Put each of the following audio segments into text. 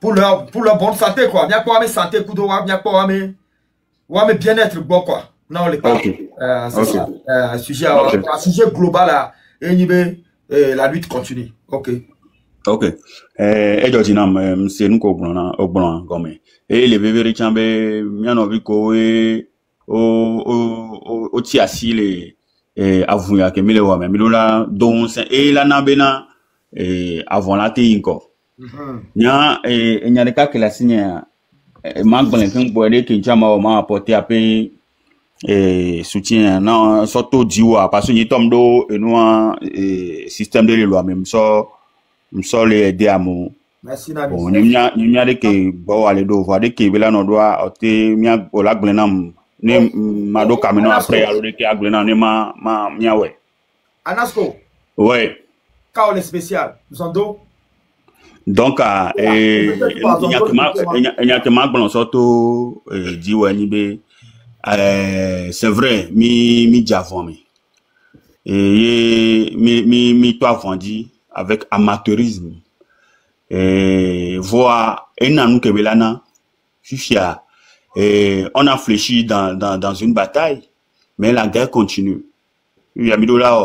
pour leur bonne santé, quoi. Bien pour mes santé, coup de bien pour mes bien-être, bon, quoi. Non, les pas. C'est ça. Un sujet global, là. Et la lutte continue. Ok. Ok. Et Georgina, c'est nous qu'on au blanc, comme. Et les bébés chambe, bien envie qu'on au tiasi les avuya que mille ouais, mais là donc et la nabena avant la té encore. Nya nya de cas que la signe manque qu'un boire que chama m'a apporté à payer soutien non surtout diwa parce que y tombe do et nous système de loi même ça me les aider à mon merci Nabi. Bon nya de que bon aller do voir de que bela no doit ote mia ola glenam ne mado kamino après alors de que aglena ne ma mia ouais Anasco ouais quand le spécial nous en do donc il y a que ma bon surtout dit ouais ni be c'est vrai mi javon et mi toi vendi avec amateurisme voir un que belana fifia on a fléchi dans une bataille mais la guerre continue il y a mis là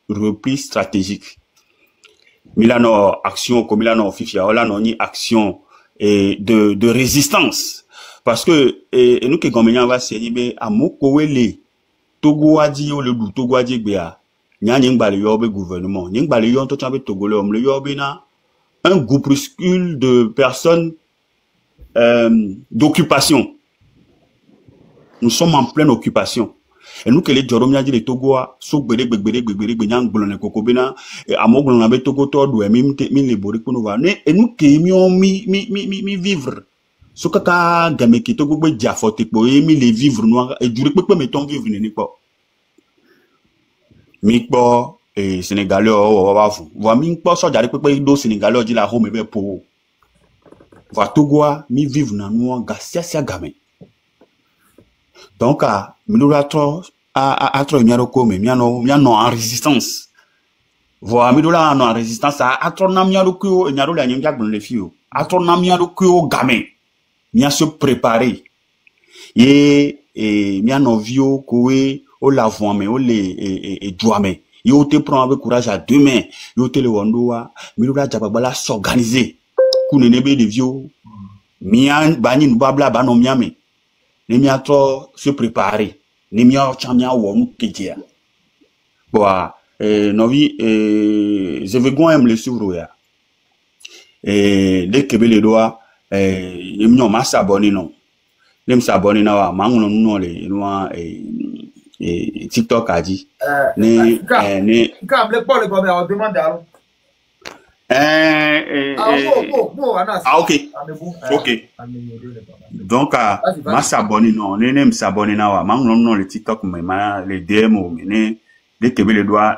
repli stratégique Milano action comme Milano fifia là non ni action de résistance parce que nous que gomenya va se libe amoko wele Togo adi o le du Togo adi gbea nya ngbale yo be gouvernement ngbale yo to chambe Togo le omle yo be na un groupuscule de personnes d'occupation. Nous sommes en pleine occupation. Et nous que les Joromia dit les Togoa, so gbere nyang bolone kokobena amoglon na be Togo to do mi le bori ko no va ne et nous que mi vivre. So kaka game ki Togo be jafote po mi le vivre noir et dure pepe meton vivre ni ko. Mi ko Sénégalais o wa fu. Wa mi po so jare pepe do Sénégalais di la home be po. Va Togoa mi vivre na noir gasia game. Donc milurato a miaro comme miano en résistance voilà milura en résistance a na miaro ko miaro la nyanga bon le fio a na miaro ko gamin mia se préparer et miano vio kowe o la voame o le et douame yo te prend avec courage à deux mains yo te le wandoa milura jababala s'organiser kunenebe de vio mia bani nubabla bano miame ne miato se préparer ne mia chamia wonu ketia bon novi je vais go aime le suivre ya dès que le doigt mio ma s'abonner non nem s'abonner na wa manguno no le no TikTok a dit ne quand le pas le comme on demande alors ok donc ma s'abonner non ne s'abonner na wa manguno no le TikTok mais ma les DM ou mais dès que le doigt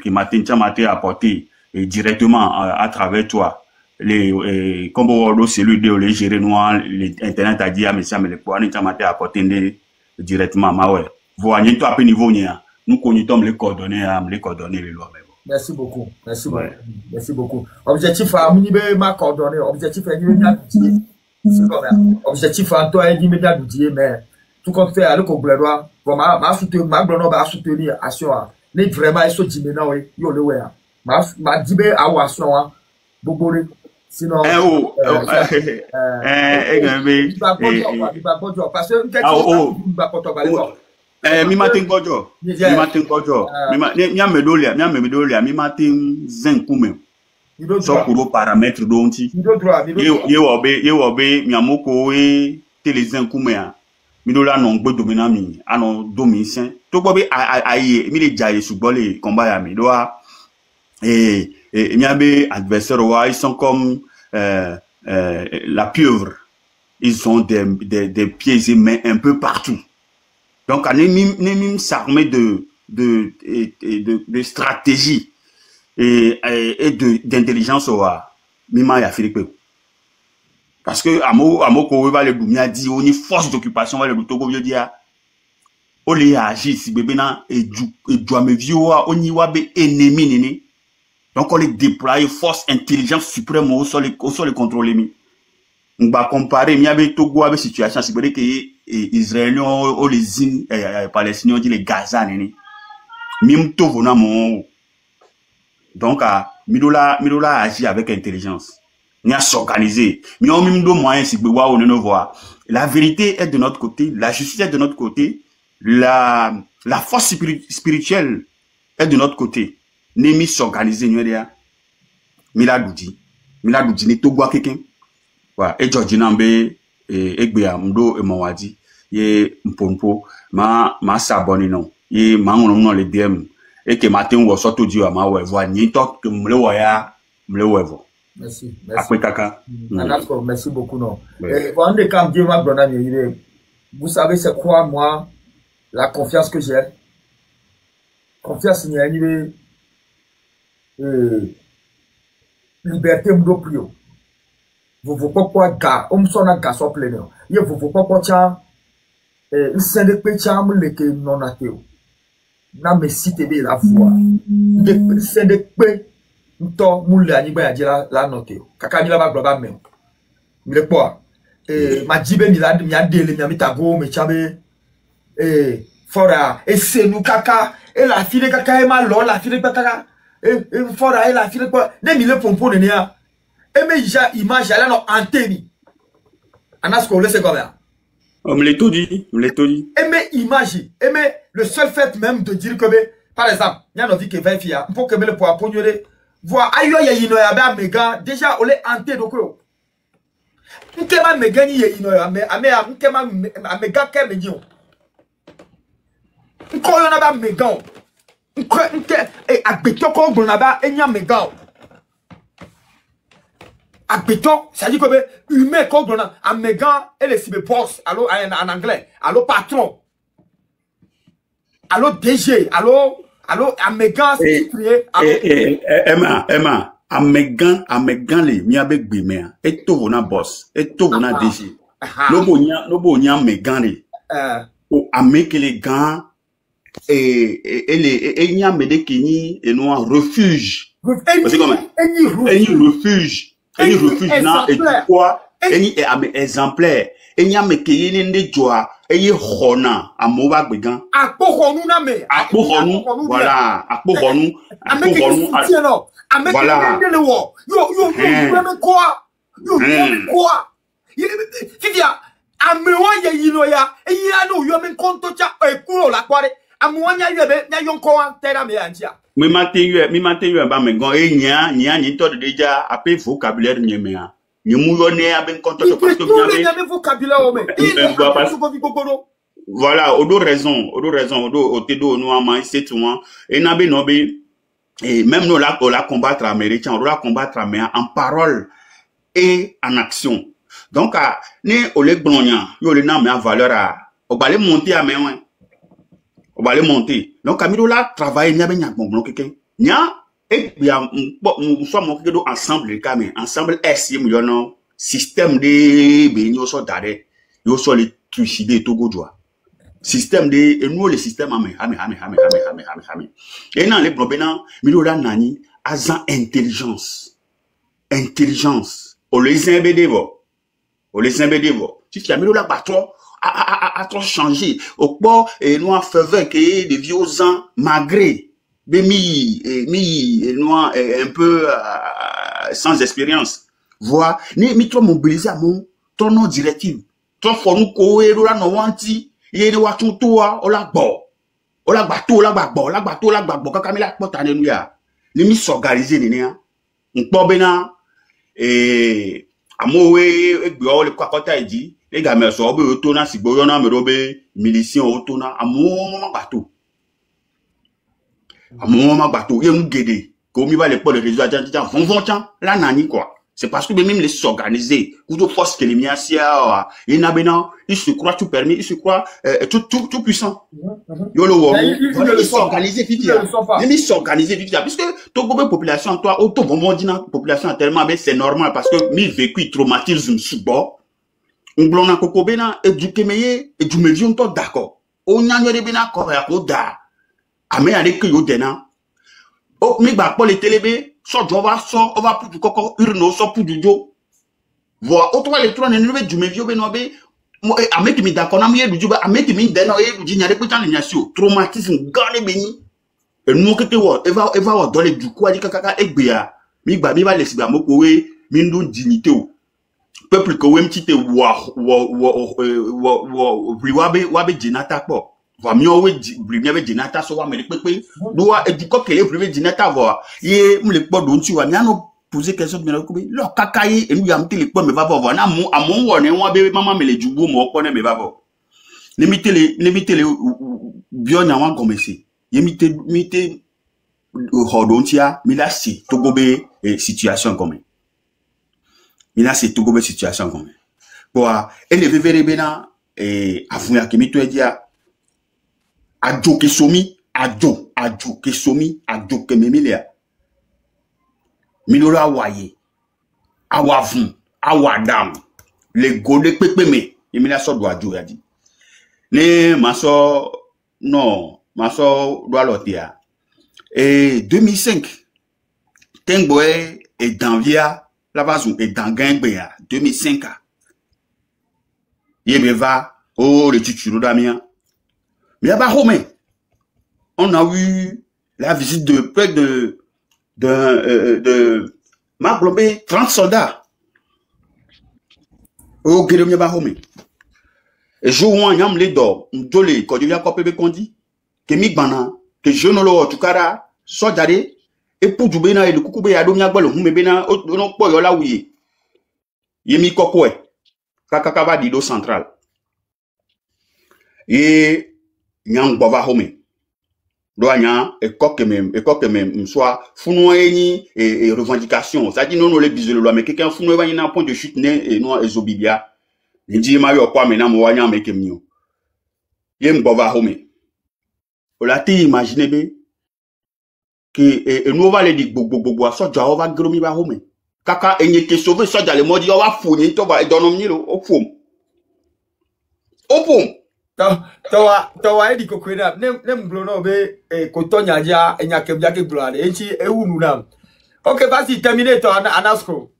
qui matin apporter directement à travers toi les comme on celui de les gérer noir les internet a dit à monsieur mais les poids ne t'amater apporter directement ma ouais voir ni toi à niveau nia nous connaissons les coordonnées les lois. Merci beaucoup. Merci beaucoup. Merci beaucoup. Objectif à Munibe ma coordonnée. Objectif à Munibe objectif à toi et Munibe d'outiller mais tout compte fait à le Congolais ma soutenir ma glono va soutenir action les vraiment ils sont dit maintenant oui yo le ouais ma dibe à action bobole sinon parce que mi matin gojo mi matin zenkume so kuro paramètre donti ye wobe mi amoko e tele zenkume a mi do la non gbodo mi na mi ano do mi sen to gbo be aye mi le jaye ṣùgbọ́n le combat ya mi do a mi abe adversaire wa ils sont comme la pieuvre ils ont des pieds et mains un peu partout. Donc, on est s'armer de stratégie et d'intelligence au Mima ya Philippe. Parce que Amoko va le boumia dit on est force d'occupation va le Togo veut dire on les agit si bébé na et doit me vieux on y wa be ennemi nini. Donc on les déploie force intelligence suprême au sol les contrôler mi. On va comparer, il y avait Togo avec situation, c'est vrai que Israéliens ou les Palestiniens disent les Gaza, nene. Mim Togo na mon. Donc, Midola agit avec intelligence. Il a s'organiser. Mais on même deux moyens, si vous voyez, on voit. La vérité est de notre côté, la justice est de notre côté, la force spirituelle est de notre côté. Nemi s'organiser, nous dire. Miladoudi, ne Togo quelqu'un. Voilà. Et Georgie Nambe, et Gbea Mdo et Mawadi, et Mpompo, ma s'abonne non. Et ma on les DM. Et que matin ou sorto Dieu à ma voix, ni tant que me le voya, me le voya. Merci. Après Kaka. Merci beaucoup, non. Vous savez, c'est quoi, moi, la confiance que j'ai? Confiance, il y a une liberté, m'do prio. Vous pas quoi, gars, on s'en a garçon plein. Il vous pas quoi, tiens, il s'est de pécham, le que non a théo. Na me cite de la voix. C'est de pécham. Nto mula ni ba ya la note kaka ni la ba global men mi le po ma jibe mi la mi adele mi tago me chabe fora senu kaka la file kaka e ma lo la file kaka fora la file ko ne mi le pompo ne ya me ja image ala no anteni anasko le se comme ça on me l'a tout dit me image me le seul fait même de dire que par exemple il y a no vie que va fia pour que me le po aponyore voir ayo ya ino ya ba mega déjà ole ante doko ntema mega ni ya ino ya ntema mega ke menyo nko yo na ba mega nko nke agbeto ko gbon na ba enya mega agbeto ça dit que humain ko gbon na mega et le cyber boss allo en anglais allo patron allo DG allo Amegan c'est crié Emma Amegan les mi avec bimea et tout na boss et tout na DG lobo nya Amegan les o Amek les gants et nya mede kini et no refuge c'est comme refuge na et quoi et exemplaire et nya me kini ne joa et hona amoba gbegan akpohonu na me akpohonu voilà akpohonu voilà yo me quoi fifia amewa ya yino ya no yo me konto cha ekuro la kware amuanya yebe nya yonko an tera me anjia mi matin ba me gon nya ni to déjà appel vocabulaire nyemea ni mu yo ne aben konto to parce que voilà odo raison odo tedo no ama c'est toi et na be no be et même nous là la combattre américain on la combattre mais en parole et en action donc ne ole gbronya yo le na me en valeur a o ba le monter à main on va le monter donc Camilo là travailler nya be nya gbon quelqu'un nya et bien nous sommes ensemble les cas mais ensemble SM yo non système de benyo so dare yo so le trucider Togo joie système de et nous le système ame et non les problèmes Milo là nani azan intelligence o les embedebo si tu as Milo là bateau a trop changé au port et nous a fait que des vieux ans malgré mi noir un peu sans expérience voir ni trop mobiliser à mon ton nom directive trop fort nous courir là no wanti y ni wa tutoa ola gba kakamila pota nenu ya ni mi s'organiser ni ya npo bena amowe egbe o le kwakota eji les gars me so be to na sigbo yo na me robe milicien o to na amomo magbato ye ngede ko mi ba le pole réseau agent vont la nani quoi c'est parce que même les s'organiser ou de force que les miasia il n'a bena il se croit tout permis il se croit tout puissant yo le wo il s'organiser vite puisque to gobe population toi auto bon dina population tellement ben c'est normal parce que mi vécu traumatisme subo nglona kokobena éduquer meye et du medium to d'accord o nyanyo de bena ko ya ko da ame ale que yo dena o mi gba po le telebe so jo va so o va pour du koko urno so pour du jo Voilà, autre les trois ne nous du mévio benobe. Avec mi d'accord, na mi du juba, avec mi deno e du nyare pe tan nyasio. Traumatisme gane beni. Et nous que te wa, eva wa dans les du quoi di kaka egbea. Mi va laisser ba moko we, mi ndo dignité o. Peuple que wem tite wabe jenata po. Va mi owe brimiave jenata so wa me pepe. Do wa ediko kele brimiave jenata vo. Ye mu le po do nti wa mi ano poser question de me lo kakaye enu ya mtele po me va vo na mu amon wo ne wa be mama me le jugo mo ko ne me va vo. Limitele bio nya wa gomesi. Ye mite hodontia mi la si togobe situation comme. Il a ces tout gros situations comme. Pour elle veut verra et avouer que mi toi dia adjo ke somi adjo ke somi adjo ke memilia. Minora waye awavun awadam le gode pepe me emila so do adjo ya di. Ne maso non maso do alotia. Et 2005 Tengboe et Danvia la base est dans Gambia 2005. Il va oh le titulu d'Amien. Mais là-bas, on a eu la visite de près de Maglobé 30 soldats. Oh Guérémia Bahomé. Et je vois un yam les d'or, un dolé, quand il y a quoi pébé condi, que mi bana, que je ne l'ai tukara, soldats. Et pour du bena et le coucou ya domia bolo hume bena non po yo la wuye yemi kokwe kakakaba dido central et nyang bova home do anya e kokeme soit funo eni et revendication ça dit non les bisous loi mais quelqu'un funo va un point de chute né et non ezobibia ndi ma yo kwa mena mo wanya mekemnio yem bova home o la ti imaginer be que nous va les dire bobo soja on va gromi ba home kaka enye ke sauver soja le modi on va fourni to ba donom ni lo opum to wa edi ko kwena ne mblo no be ko tonya ja enya ke bia ke blade enchi ewunu na okay basi terminator anasco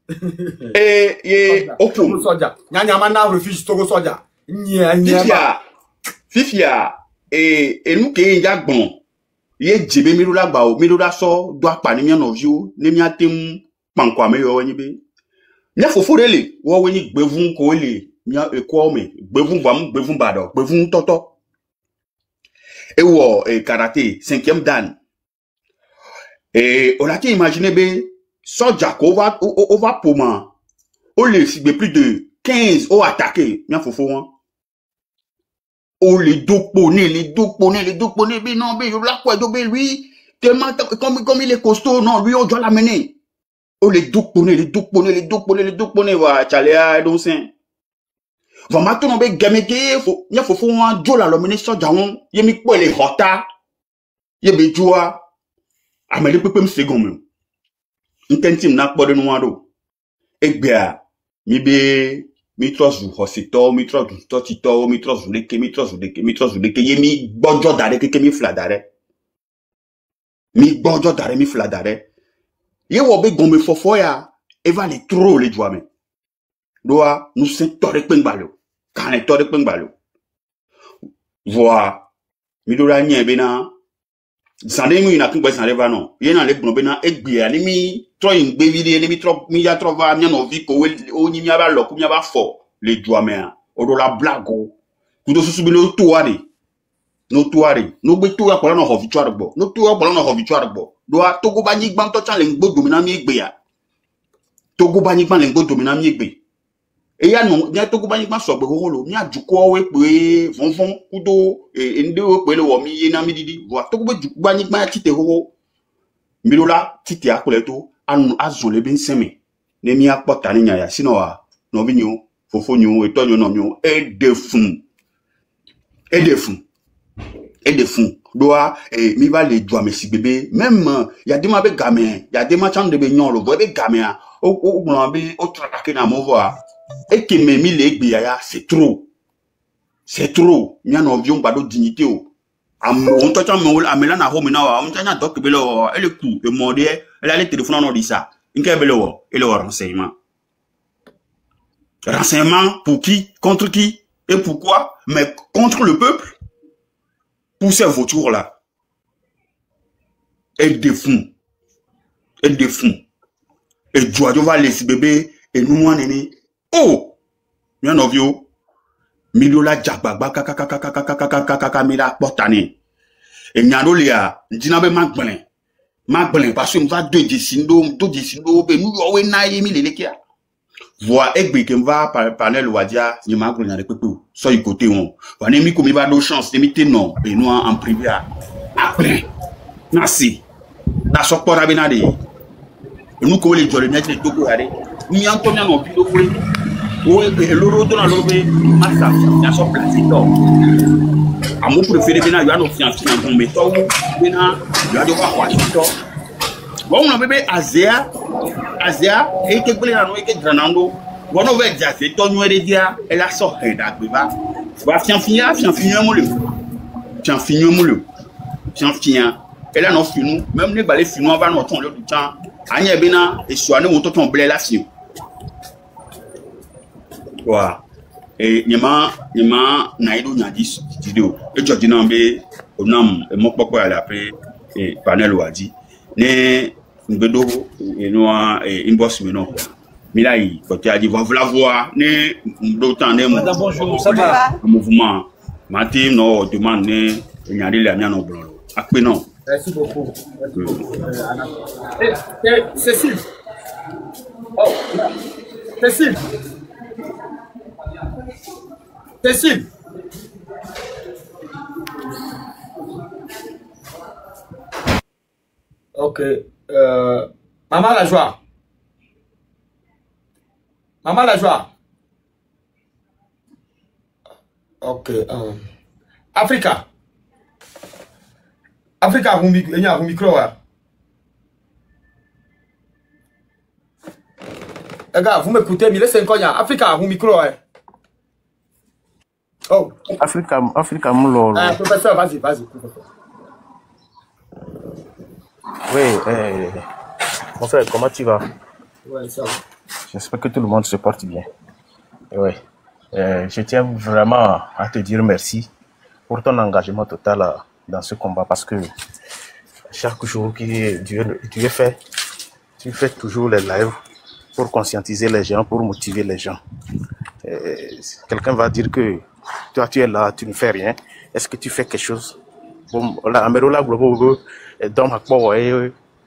ye opum soja nyanya ma na refuse to go soja nya fifia et nous ke ya gbon ye djebe mirula gba o mirula so do apani mi no view ne mi atem pankwa me yo nyibe nya fofurele wo weni gbevun ko le mi eko me gbevun bam gbevun bado gbevun toto e wo karaté 5e dan et on a imaginer be soja ko va poma o le sigbe plus de 15 au attaquer nya fofo won. Oh les dopone mais non mais je la quoi de lui tellement comme il est costaud non lui on doit l'amener. Oh les dopone va chalea donc c'est va maintenant be gameke faut un jola l'amener so jawon yemi po les hota yebe joa amele pepem second même intentim na po de noiro egbea mi be mitrozu hospital mitrozu totito mitrozu leke yemi bojo dare keke mi fladare mi fladare ye wo be gombe fofo ya eva le trop le joame doa nous se tore pengbalo kan tore pengbalo voa mi do la nye bena sande mi na kungbe sande va non ye na le gbo bena egbia ni mi tro ingbe vide ni mi tro mi ya tro va mi no vi ko o ni mi aba lo ku mi aba fo le joame o do la blago ku do susu bi no tuare no gbe to ya ko na ho victoire gbo no to ya ko na ho victoire gbo do a togo ba ni gbam to chan le ngbo domina mi egbe ya togo ba ni gbam le ngbo domina mi egbe e ya no ni togo ba ni gbam so gbe holo mi ajuko we pe fonfon ku do ende o pe le wo mi ye na mi didi vo togo ba ni gbam tite ho mi lo la tite akole to anu azole bin seme ne mi apota ni nya ya sino wa no bi ni o fofo ni o eto ni no mi o e de fun doa mi va le doa mesi bébé même ya de ma be gamin ya de ma chan de be nyon lo be gamin o gbon be o traquer na mo voa e ke me mi le gbe ya c'est trop mi an avion ba do dignité o am on to chan mo amela na ho mi na wa on chan doc be lo ele ku e mo de ele ale téléphone no di ça inke be lo ele renseignement Renseignement pour qui? Contre qui? Et pourquoi? Mais contre le peuple. Pour ces vautours-là. Et des fonds. Et des fonds. Et Joadio va laisser bébé. Et nous, on est. Oh! Bien novio. Milola Djababa kaka mira portane. Et nyaro lia. Dinabe Magblin. Parce que m'va deux dessindo, ben nous, owe na yemi lelekia. Voix egbe que m'va parler le wadia, ni ma grina de pepou. So y côté on. Va nemi comme il va de chance, nemi te non. Et nous en privé après. Nasi. Na sokora benade. Nous ko le jole net le togo are. Ni Antonia non pilo fure. O e loro dona lobe massa na so place to. Amu préféré bena yo no fiance na bon meto bena yo ado wa kwashito. Bon na bebe Azea e ke gbele na no e ke granando. Wono we dia se to nwe dia e la so he da gbe ba. Wa fianfinya mo le. Fianfinya mo le. Fianfinya et là non finu même les balais finu on va nous ton le temps anya bena et soane mon ton blé la finu. Wa et nyama naido nyadi vidéo e jodi na be onam e mo popo ala après et panel wadi ne ngbedo e no inbox me non milai ko ti adi voilà voir ne do temps ne mo bonjour ça va mouvement matin no demande ne nyadi la mia no blon akpe non. Merci beaucoup. Cécile. Oh, Cécile. Cécile. Ok. Maman la joie. Maman la joie. Ok. Africa. Africa, vous micro. Les gars, vous m'écoutez, mais laissez un Africa, vous micro. Oh. Africa, mon professeur, vas-y, professeur. Oui, mon frère, comment tu vas? Oui, ça va. J'espère que tout le monde se porte bien. Oui. Je tiens vraiment à te dire merci pour ton engagement total dans ce combat parce que chaque jour que tu fais toujours les lives pour conscientiser les gens, pour motiver les gens. Quelqu'un va dire que toi tu es là, tu ne fais rien. Est-ce que tu fais quelque chose?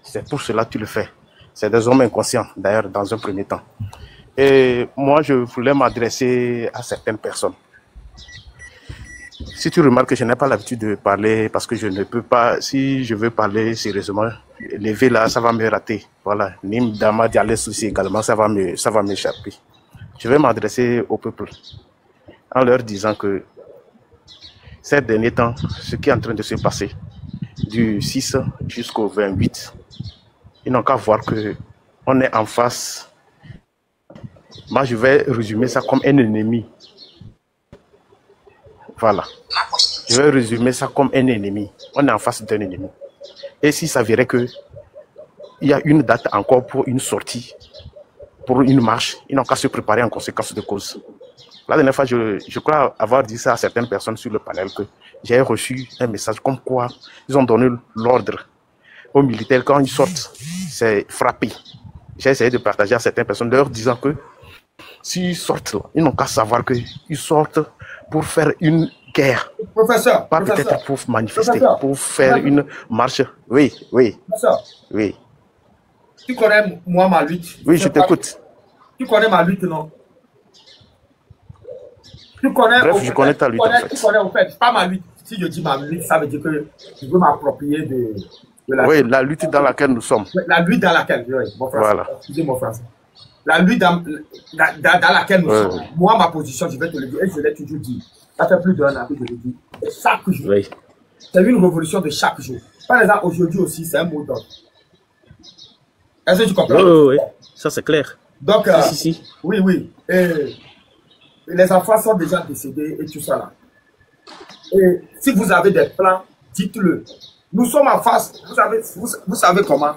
C'est pour cela que tu le fais. C'est des hommes inconscients, d'ailleurs, dans un premier temps. Et moi, je voulais m'adresser à certaines personnes. Si tu remarques que je n'ai pas l'habitude de parler parce que je ne peux pas, si je veux parler sérieusement, lever là, ça va me rater. Voilà. Nim Dama Dialé Souci également, ça va m'échapper. Je vais m'adresser au peuple en leur disant que ces derniers temps, ce qui est en train de se passer, du 6 jusqu'au 28, ils n'ont qu'à voir que on est en face. Moi, je vais résumer ça comme un ennemi. Voilà. Je vais résumer ça comme un ennemi. On est en face d'un ennemi. Et s'il s'avérait qu'il y a une date encore pour une sortie, pour une marche, ils n'ont qu'à se préparer en conséquence de cause. La dernière fois, je crois avoir dit ça à certaines personnes sur le panel, que j'ai reçu un message comme quoi ils ont donné l'ordre aux militaires quand ils sortent, c'est frapper. J'ai essayé de partager à certaines personnes, leur disant que s'ils sortent, ils n'ont qu'à savoir qu'ils sortent pour faire une guerre. Professeur. Pas peut-être pour manifester, pour faire une marche. Oui. Professeur. Oui. Tu connais moi ma lutte? Oui, je t'écoute. Tu connais ma lutte, non? Tu connais. Bref, je connais ta lutte en fait. Tu connais en fait, pas ma lutte. Si je dis ma lutte, ça veut dire que je veux m'approprier de la lutte. Oui, la lutte dans laquelle nous sommes. La lutte dans laquelle, oui, mon frère. Voilà. Excusez mon français. La lutte dans laquelle nous sommes. Moi, ma position, je vais te le dire, et je l'ai toujours dit. Ça fait plus d'un an que je le dis. Et chaque jour, c'est une révolution de chaque jour. Par exemple, aujourd'hui aussi, c'est un mot d'ordre. Est-ce que tu comprends? Oui, ça c'est clair. Donc, si. Oui. Et les enfants sont déjà décédés et tout ça là. Et si vous avez des plans, dites-le. Nous sommes en face, vous savez comment.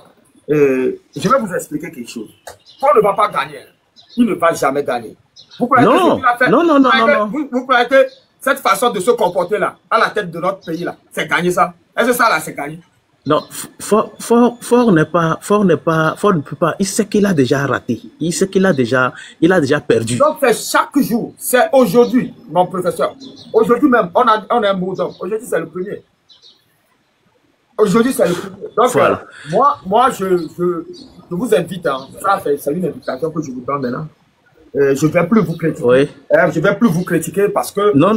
Je vais vous expliquer quelque chose. On ne va pas gagner. Il ne va jamais gagner. Vous croyez Non, que ce qu'il a fait, non, non, non, non. Vous croyez que cette façon de se comporter là, à la tête de notre pays là, c'est gagné ça? Est-ce que ça là, c'est gagné? Non, Fort ne peut pas, il sait qu'il a déjà raté, il sait qu'il a déjà perdu. Donc c'est chaque jour, c'est aujourd'hui, mon professeur. Aujourd'hui même, on a un mot d'homme. Aujourd'hui c'est le premier. Aujourd'hui c'est le premier. Donc voilà. moi je vous invite, hein, ça c'est une invitation que je vous donne maintenant. Je ne vais plus vous critiquer. Oui. Je ne vais plus vous critiquer parce que... Non.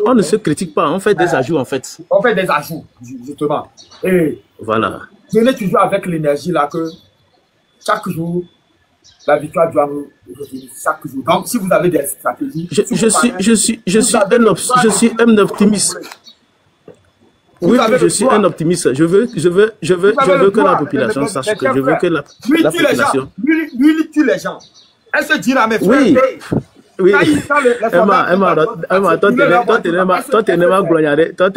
On ne se critique pas, on fait des ajouts en fait. On fait des ajouts, justement. Et voilà. Je n'ai toujours avec l'énergie là que chaque jour, la victoire doit nous revenir chaque jour. Donc, si vous avez des stratégies... Je suis un optimiste. Oui, je suis un optimiste. Je veux que la population sache que je veux que la population... Lui tue les gens. Elle se dira, mes frères, oui. Emma, toi, tu n'es pas gloyaré. Toi,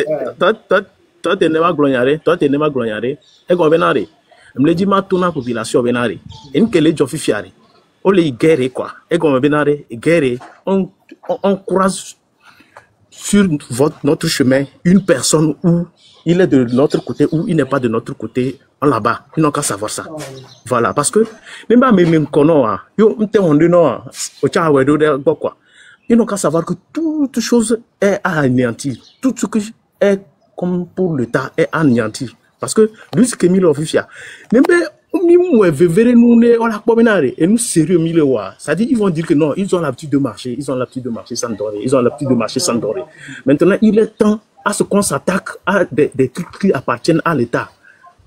tu n'es pas gloyaré. Et qu'on venare. Je me dis, ma tourna population venare. Et une quelle est fière. On les guerre, quoi. Et qu'on venare, guerre. On croise sur notre chemin une personne où il est de notre côté ou il n'est pas de notre côté, on là-bas. Ils n'ont qu'à savoir ça. Voilà, parce que ils n'ont qu'à savoir que toute chose est à anéantir. Tout ce que est comme pour l'État est anéanti. Parce que lui, ce que mis l'officier, et nous sérieux c'est-à-dire ils vont dire que non, ils ont l'habitude de marcher, sans dorer, Maintenant, il est temps à ce qu'on s'attaque à des trucs qui appartiennent à l'État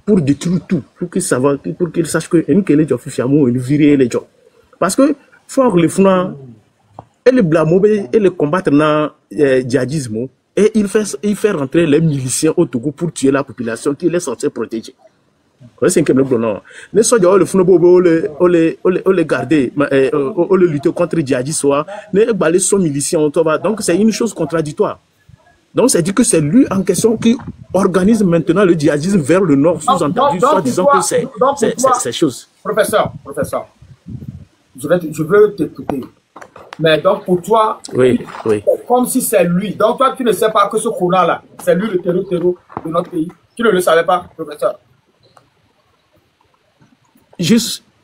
pour détruire tout, pour qu'ils sachent que nous officier virer les gens. Parce que fort les fous et les blâmer et les combattre dans djihadisme et il fait rentrer les miliciens au Togo pour tuer la population qu'il est censé protéger. C'est un non. Les soldats le font les garder, les lutter contre les djihadistes, les balais sont miliciens. Donc c'est une chose contradictoire. Donc c'est dit que c'est lui en question qui organise maintenant le djihadisme vers le nord, sous-entendu, soit disant que c'est ces choses. Professeur, je veux t'écouter. Mais donc pour toi, oui. Comme si c'est lui. Donc toi tu ne sais pas que ce Kona là, c'est lui le terreau de notre pays. Tu ne le savais pas, professeur?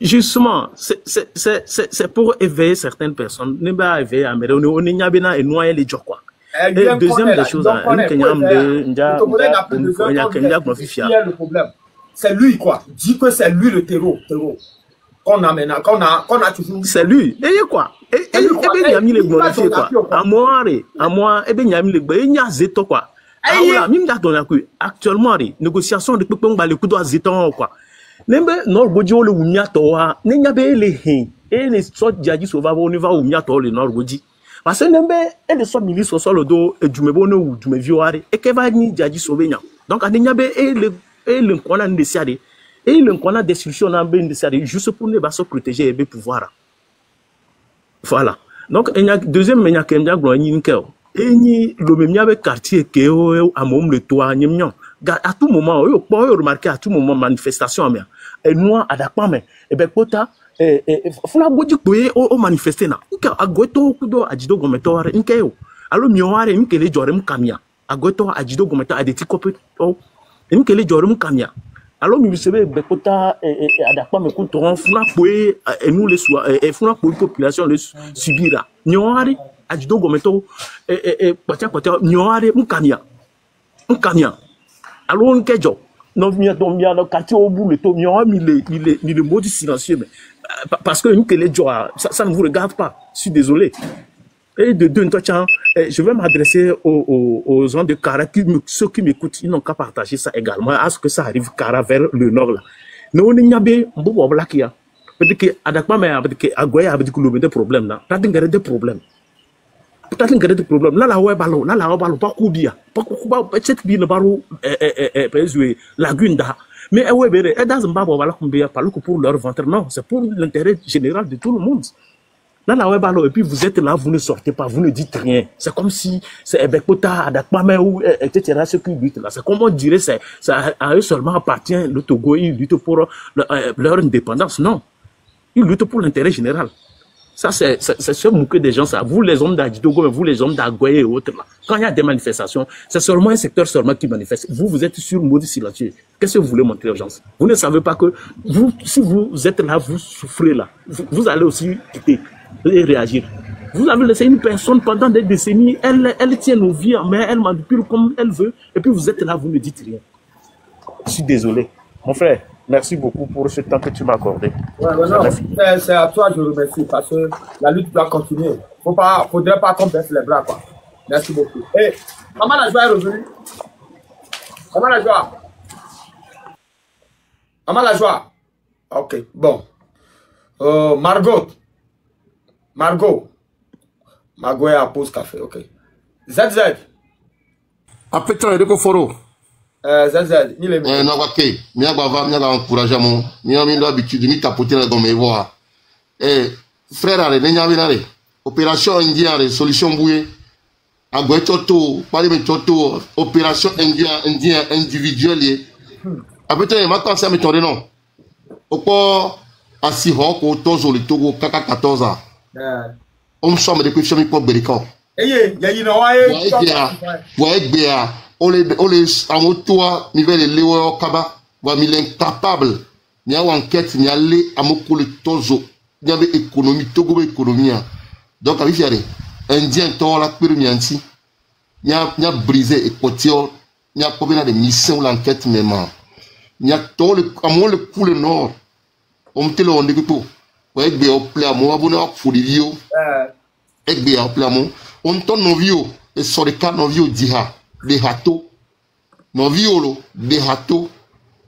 Justement, c'est pour éveiller certaines personnes. Ne pas éveiller à mais on y a bien et noyer les gens quoi. Et deuxième des choses, le problème. C'est lui quoi. Dis que c'est lui le terreau. Qu'on a maintenant, qu'on a toujours. C'est lui. Et quoi? Et bien il a mis les glorifiés quoi. À moi, et bien il a mis les glorifiés. Il y a zéto quoi. Actuellement, négociation de pépin ba le coup de zéton quoi. Nembe Norgoji le wumia toa nenya be le hin et les sortes djihadis sauvage on va wumia toa le Norgoji parce que nembe et les sortes milices sur le dos et du mebono ou du mevioare et que va ni djihadis sauvenya donc nenya be et le kona ndesiade et le kona destruction na be ndesiade juste pour ne pas se protéger et be pouvoir. Voilà. Donc il y a deuxième menya kemja gloini nkel et ni le memia be quartier ke o amom le toit nyemnyon. À tout moment, vous pouvez remarquer à tout moment manifestation et nous à d'accord mais et ben kota faut la boudi au manifester na a goto kudo ajido gometo are nkeo alo mioware nkele jorem kamia a goto ajido gometo a des tikopé o nkele jorem kamia alo mi sebe be kota à d'accord mais kontoron funa poé et nous les soir et funa pour population les subira mioware ajido gometo kwacha mioware mkamia alors on kejo non bien dans quartier au bout le to le mot du silencieux mais parce que les gens ça ne vous regarde pas, je suis désolé. Et de deux je vais m'adresser aux gens de Kara ceux qui m'écoutent, ils n'ont qu'à partager ça également à ce que ça arrive Kara vers le nord là. Mais on n'y a bien beaucoup de blagues. Peut-être que adakma mais avec que agoya avec des problèmes là, t'as des problèmes. Peut-être qu'il y a des problèmes. Là, pas coudia. Pas cette ville, lagune da. Mais, et dans un babo, pas pour leur ventre. Non, c'est pour l'intérêt général de tout le monde. Là, et puis vous êtes là, vous ne sortez pas, vous ne dites rien. C'est comme si c'est Ebekota, Adakmame ou etc. Ce qui lutte là. C'est comme on dirait, ça à eux seulement appartient le Togo, ils luttent pour leur indépendance. Non. Ils luttent pour l'intérêt général. Ça, c'est se moquer des gens, ça. Vous, les hommes d'Adjidogo, vous, les hommes d'Agoye et autres, là. Quand il y a des manifestations, c'est seulement un secteur seulement qui manifeste. Vous, vous êtes sur mode silencieux. Qu'est-ce que vous voulez montrer aux gens? Vous ne savez pas que vous, si vous êtes là, vous souffrez là. Vous allez aussi quitter et réagir. Vous avez laissé une personne pendant des décennies, elle tient nos vies en main, elle manipule comme elle veut, et puis vous êtes là, vous ne dites rien. Je suis désolé. Mon frère, merci beaucoup pour ce temps que tu m'as accordé. Ouais, c'est à toi que je remercie parce que la lutte doit continuer. Faudrait pas qu'on baisse les bras, quoi. Merci beaucoup. Et maman la joie est revenue. Maman la joie. Maman la joie. Ok, bon. Margot est à pause café, ok. ZZ. Après ça, il y a foro. ZZ, il est mieux. Non, ok. Je vais encourager mon. Je vais l'habitude de tapoter dans mes voix. Frère, opération indienne, solution bouée. Agoué Toto, parler de Toto, opération indienne individuelle. Après ça, je vais commencer à me tourner non. Au port, à 6 ans, au Tozo, le Togo, 14 ans. On somme depuis que je suis Berican. On les amotoa, niveau les Léo Kaba, va mi l'incapable. Ni a enquête, ni a les amoko le Tozo. Ni a économie, Togo économie. Donc, avec Fiare, Indien, toi, la Pyramianti, ni a brisé et potio, ni a problème de mission l'enquête même. Ni a toi, amont le coule nord. On te le rendez vous. Ouais, be au plamo, abonné au Foudio. Be au plamo. On tourne nos vieux, et sur les cas, nos vieux diha, des hâteaux. Nos vieux, des hâteaux.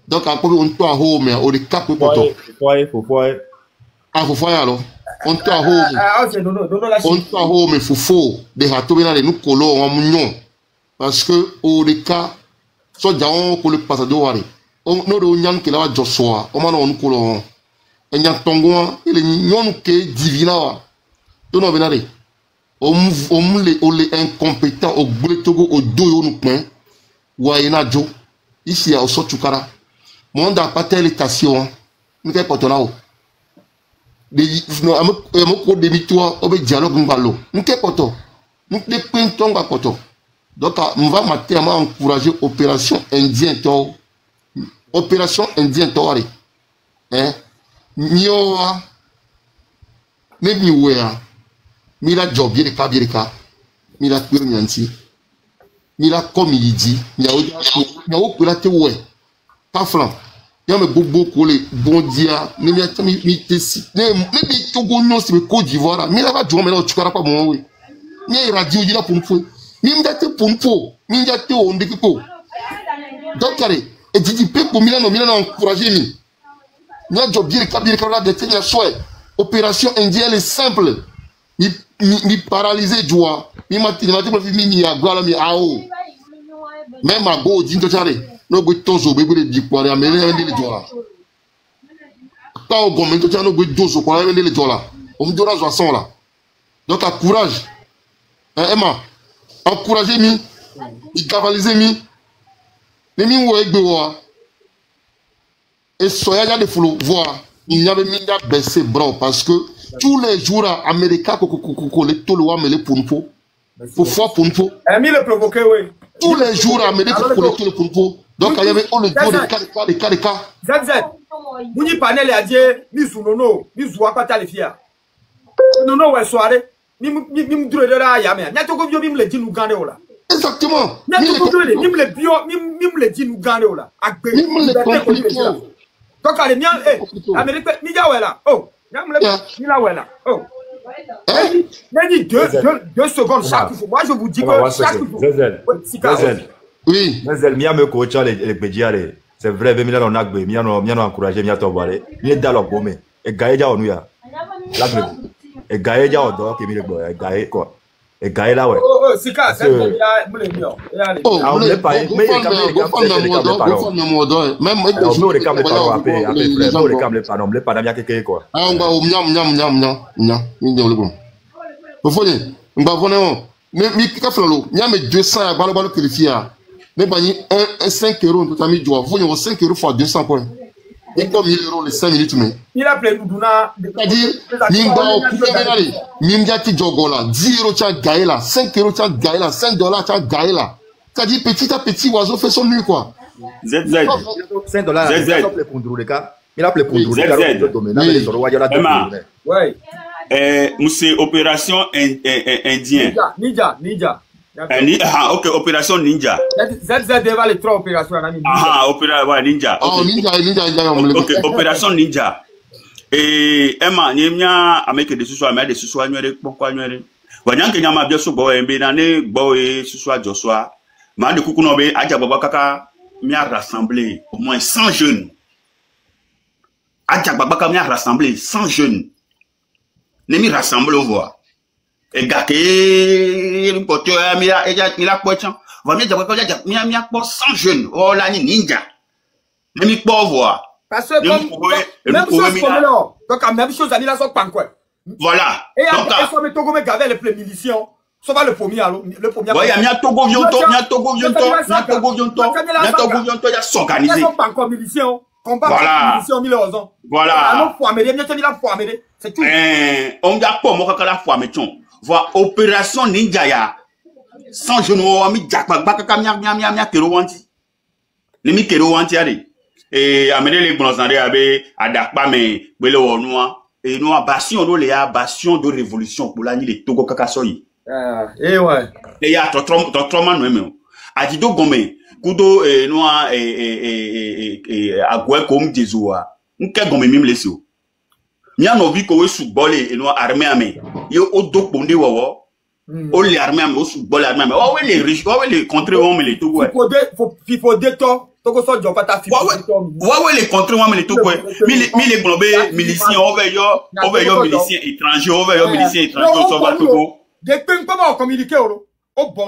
Donc, après, on tourne à home, on les cap au poteau. Ah, faut faire alors. On tourne à home. On tourne à home, il faut des hâteaux, mais là, nous collons en mignon. Parce que, au les cas, soit d'ailleurs, pour le passador, on a un qui l'a Joshua, on m'a on collons. Et il y a tongon, il est non que divina. Tu n'as pas vu. On les incompétents au bout Togo au dos nous plein. Ouaïna Jo. Ici à Osotukara. Mon n'a pas telle station. Nous qu'est pas là. Non, à demi-tour, au dialogue mbalo. Nous qu'est pas nous des pintons à poto. Donc, on va maintenant encourager opération indienne to. Opération indienne to. Hein? Nioa ne miwea mila job birika mila pyramianti mila komidi nyawo pela te we pas flan yame bobo ko le bon dia ne mi tesi ne bi togo no se Côte d'Ivoire mila va jo me no chukara pa mo we ni radio dira pompo mi ndate pompo mi ndate o ndikiko donc allez et dit pepo mila no encourager mi. Nous opération indienne est simple. Mi paralysé joie. Mi même à go dit no go tozo bébé de dipoire amélé les dollars. Quand on gomme to no go dozo pour amélé les dollars. On me donnera joisson là. Donc à courage. Emma, encouragez mi, cavaliser mi. Mi wo egbe wa. Et soyez de flou, voir, il y avait mis à baisser bras parce que tous les jours, Américains, tout le monde, les punpo, pour faire punpo. Le provoquer, oui. Tous les jours, Américains, tout le punpo. Donc, il y avait le jour de cas. ZZ, vous n'y parlez à dire, Miss Nono, Miss Wapata les filles. Nono, ouais, soirée, Mim de la Yamé, n'a pas vu Mim le dit nous gagner là. Exactement. N'a pas vu Mim le bio, Mim le dit nous gagner là. Mim le compliqué. Donc, allez, bien, Amérique, Migawela, oh, Migawela, oh. Mais 2 secondes chaque fois. Moi, je vous dis que chaque fois. Oui. Mia me coach les pédiales. C'est vrai, mais on a encouragé, mia tombale. Il est dans le gomme. Et Gaïa on ya. Et Gaïa on dort, qui est le Gaïa quoi. Et Gaïa là, ouais. Oh, c'est ça, c'est on ne pas. Mais il Il y a comme 1000 € les 5 minutes, mais. Il a plein d'ouduna. C'est-à-dire, Mimga ti jogola, 10 € tu as gagné là, 5 € tu as gagné là, 5 $ tu as gagné là. C'est-à-dire, petit à petit, oiseau fait son nuit, quoi. ZZ. 5 $. ZZ. Il a appelé pour le cas. Il a appelé pour le cas. Emma. Ouais. C'est opération indien. Ninja. Ah, ok, opération ninja. ZZ va les 3 opérations. Ah, opération ninja. Oh, ninja. Ok, opération ninja. Et Emma, Niemia, avec des sous-soins, mais des sous-soins, pourquoi nous voyons que Yama bien sûr, boy, sous-soins, Joshua. Mais de Kukunobe, Adja Babakaka, m'a rassemblé au moins 100 jeunes. Adja Babaka m'a rassemblé 100 jeunes. Nemi rassemblé au voix. Et gâté, il a quoi, tiens. Va bien dire, il y a 100 jeunes. Oh là, ninja. Nemi pas voir. Parce que même chose comme là, donc même chose, il a son pan quoi. Voilà. Et après, ça me togo me gaver les plaies miliciens. Ça va le premier alors, le premier. Ouais, il y a Togo Vionto, il y a Togo Vionto, il y a Togo Vionto, il y a Togo Vionto, il y a s'organiser. Il y a son pan comme miliciens. Voilà. Voilà. Alors, faut amener, bien sûr, il a faut amener. C'est tout. On y a pas, moi, quand la fois, mettons. Voilà, opération ninja ya. Sans genou, ami, jakba, baka, mia, kero wanti. Nemi kero wanti, allez. Et amener les bons andré avec adakba mais bele onwa et nous bastion do les bastion de révolution pour l'année les Togo kakasoyi et ouais et ya trop man même a dit do gomé kudo nous agwe comme dezoa nke gomé même les so mia no vi ko we football et nous armée amé yo o do pondé wawo o les armée amé o football armée amé o we les riches o we les contre on les Togo il faut détendre Togo so job pas ta fille. Ouais, les contrées, moi, les tout, quoi. Les globés, miliciens, on va yo, miliciens étrangers, on va yo, miliciens étrangers, on va Togo. Des temps, comment communiquer, oh, bon. On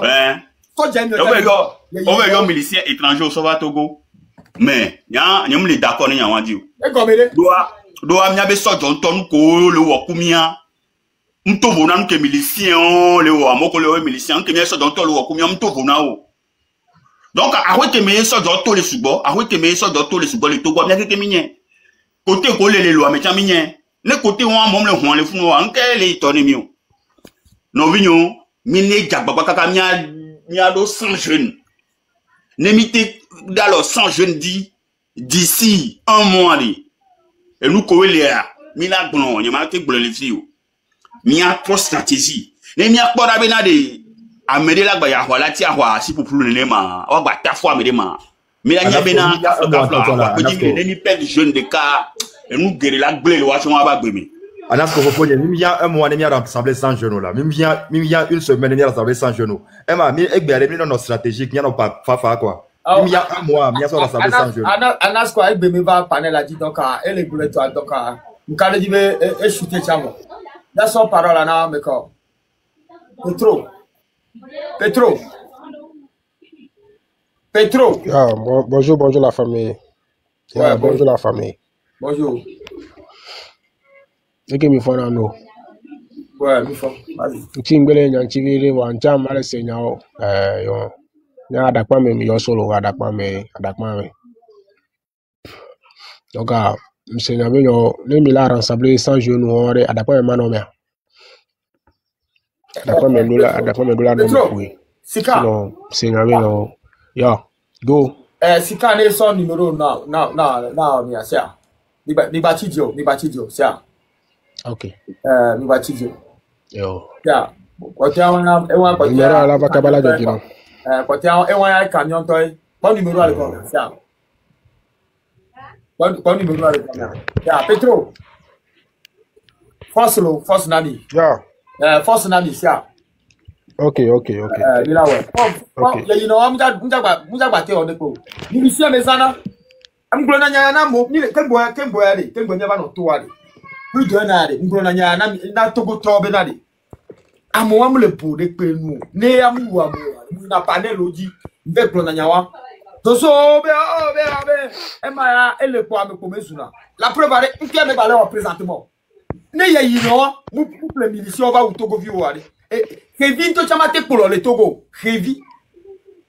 va yo, miliciens étrangers, on va Togo. Mais, y'a les d'accord, y'a un dit. Et comme il est. Doa, m'y avait sorti un ton, le wakumia. M'tovo, nan, que miliciens, le wamoko, le miliciens, que m'y a sorti un ton, le wakumia, m'tovo, na, donc, à que mes sortes de tous les subos, à que mes sortes de tous les subos, les Togo, bien que mignon. Côté collé les lois, mais tiens mignon. Le côté où on m'a le fou, en quel est ton émion. Non, vignon, miné, jababaka, mia do 100 jeunes. N'émité, d'alors 100 jeunes d'ici un mois, et nous, quoi, les mina blond, y'a marqué blond les filles. Mia trop stratégie. N'est mia pas d'abénade. Amédée là, bah, y'a voilà, tiens, si pour plus le ma, oh, bah, ta foi, ma. Mais là, y'a bien un petit peu de jeunes de cas, et nous, guérir la blé, le watch, on va bébé. Anas, qu'on reprend, même il y a un mois, il y a rassemblé 100 jeunes là. Même il y a une semaine, il y a rassemblé 100 jeunes. Emma, mais il y a des nos stratégiques, il y a pas fa quoi. Même il y a un mois, il y a rassemblé 100 jeunes. Anas, quoi, il bébé va panel a dit donc, elle est boulette, donc, nous, quand il dit, et shooter, chamo. Là, son parole, là, mais quoi. Petro. Ah, bonjour la famille. Ouais, bonjour la famille. Bonjour. Et que mi faut nous. Ouais, mi faut. Vas-y. Timbele nyanchivile wanja male senyao. Yo. Nya adakwa me yo solo adakwa me. Donc msenya be yo le mila rassembler 100 jeunes ore adakwa me manomia. Adakwa me dola no moué. Sika. Non, senya be yo. Yo, go. Sika ne son numéro na ni asia. Ni batidio, sia. Okay. Ni batidio. Yo. Ya. Kotia wana ewa kotia. Numéro la vakabala jojino. Kotia ewa ya camion toy. Bon numéro ale ko, sia. Bon numéro ale ko. Ya, Petro. Force nani. Ya. Force nani, sia. Okay. Bila we. You know, muja bate on the ko. Ni sia mesana. Amglona nyana mo, ni kembo ale, kembo nyaba no to ale. Plus de nade, mglona nyana na Togo trobe nade. Amo amle po de pe nu. Ne amu na panel oji, mbe glona nyawa. So be. Ema ele po ame ko mesuna. La preuve nke me bale o présentement. Ne ye you know, mu le militia va au Togo vi o ale. Kevi to chamate pour le Togo. Kevi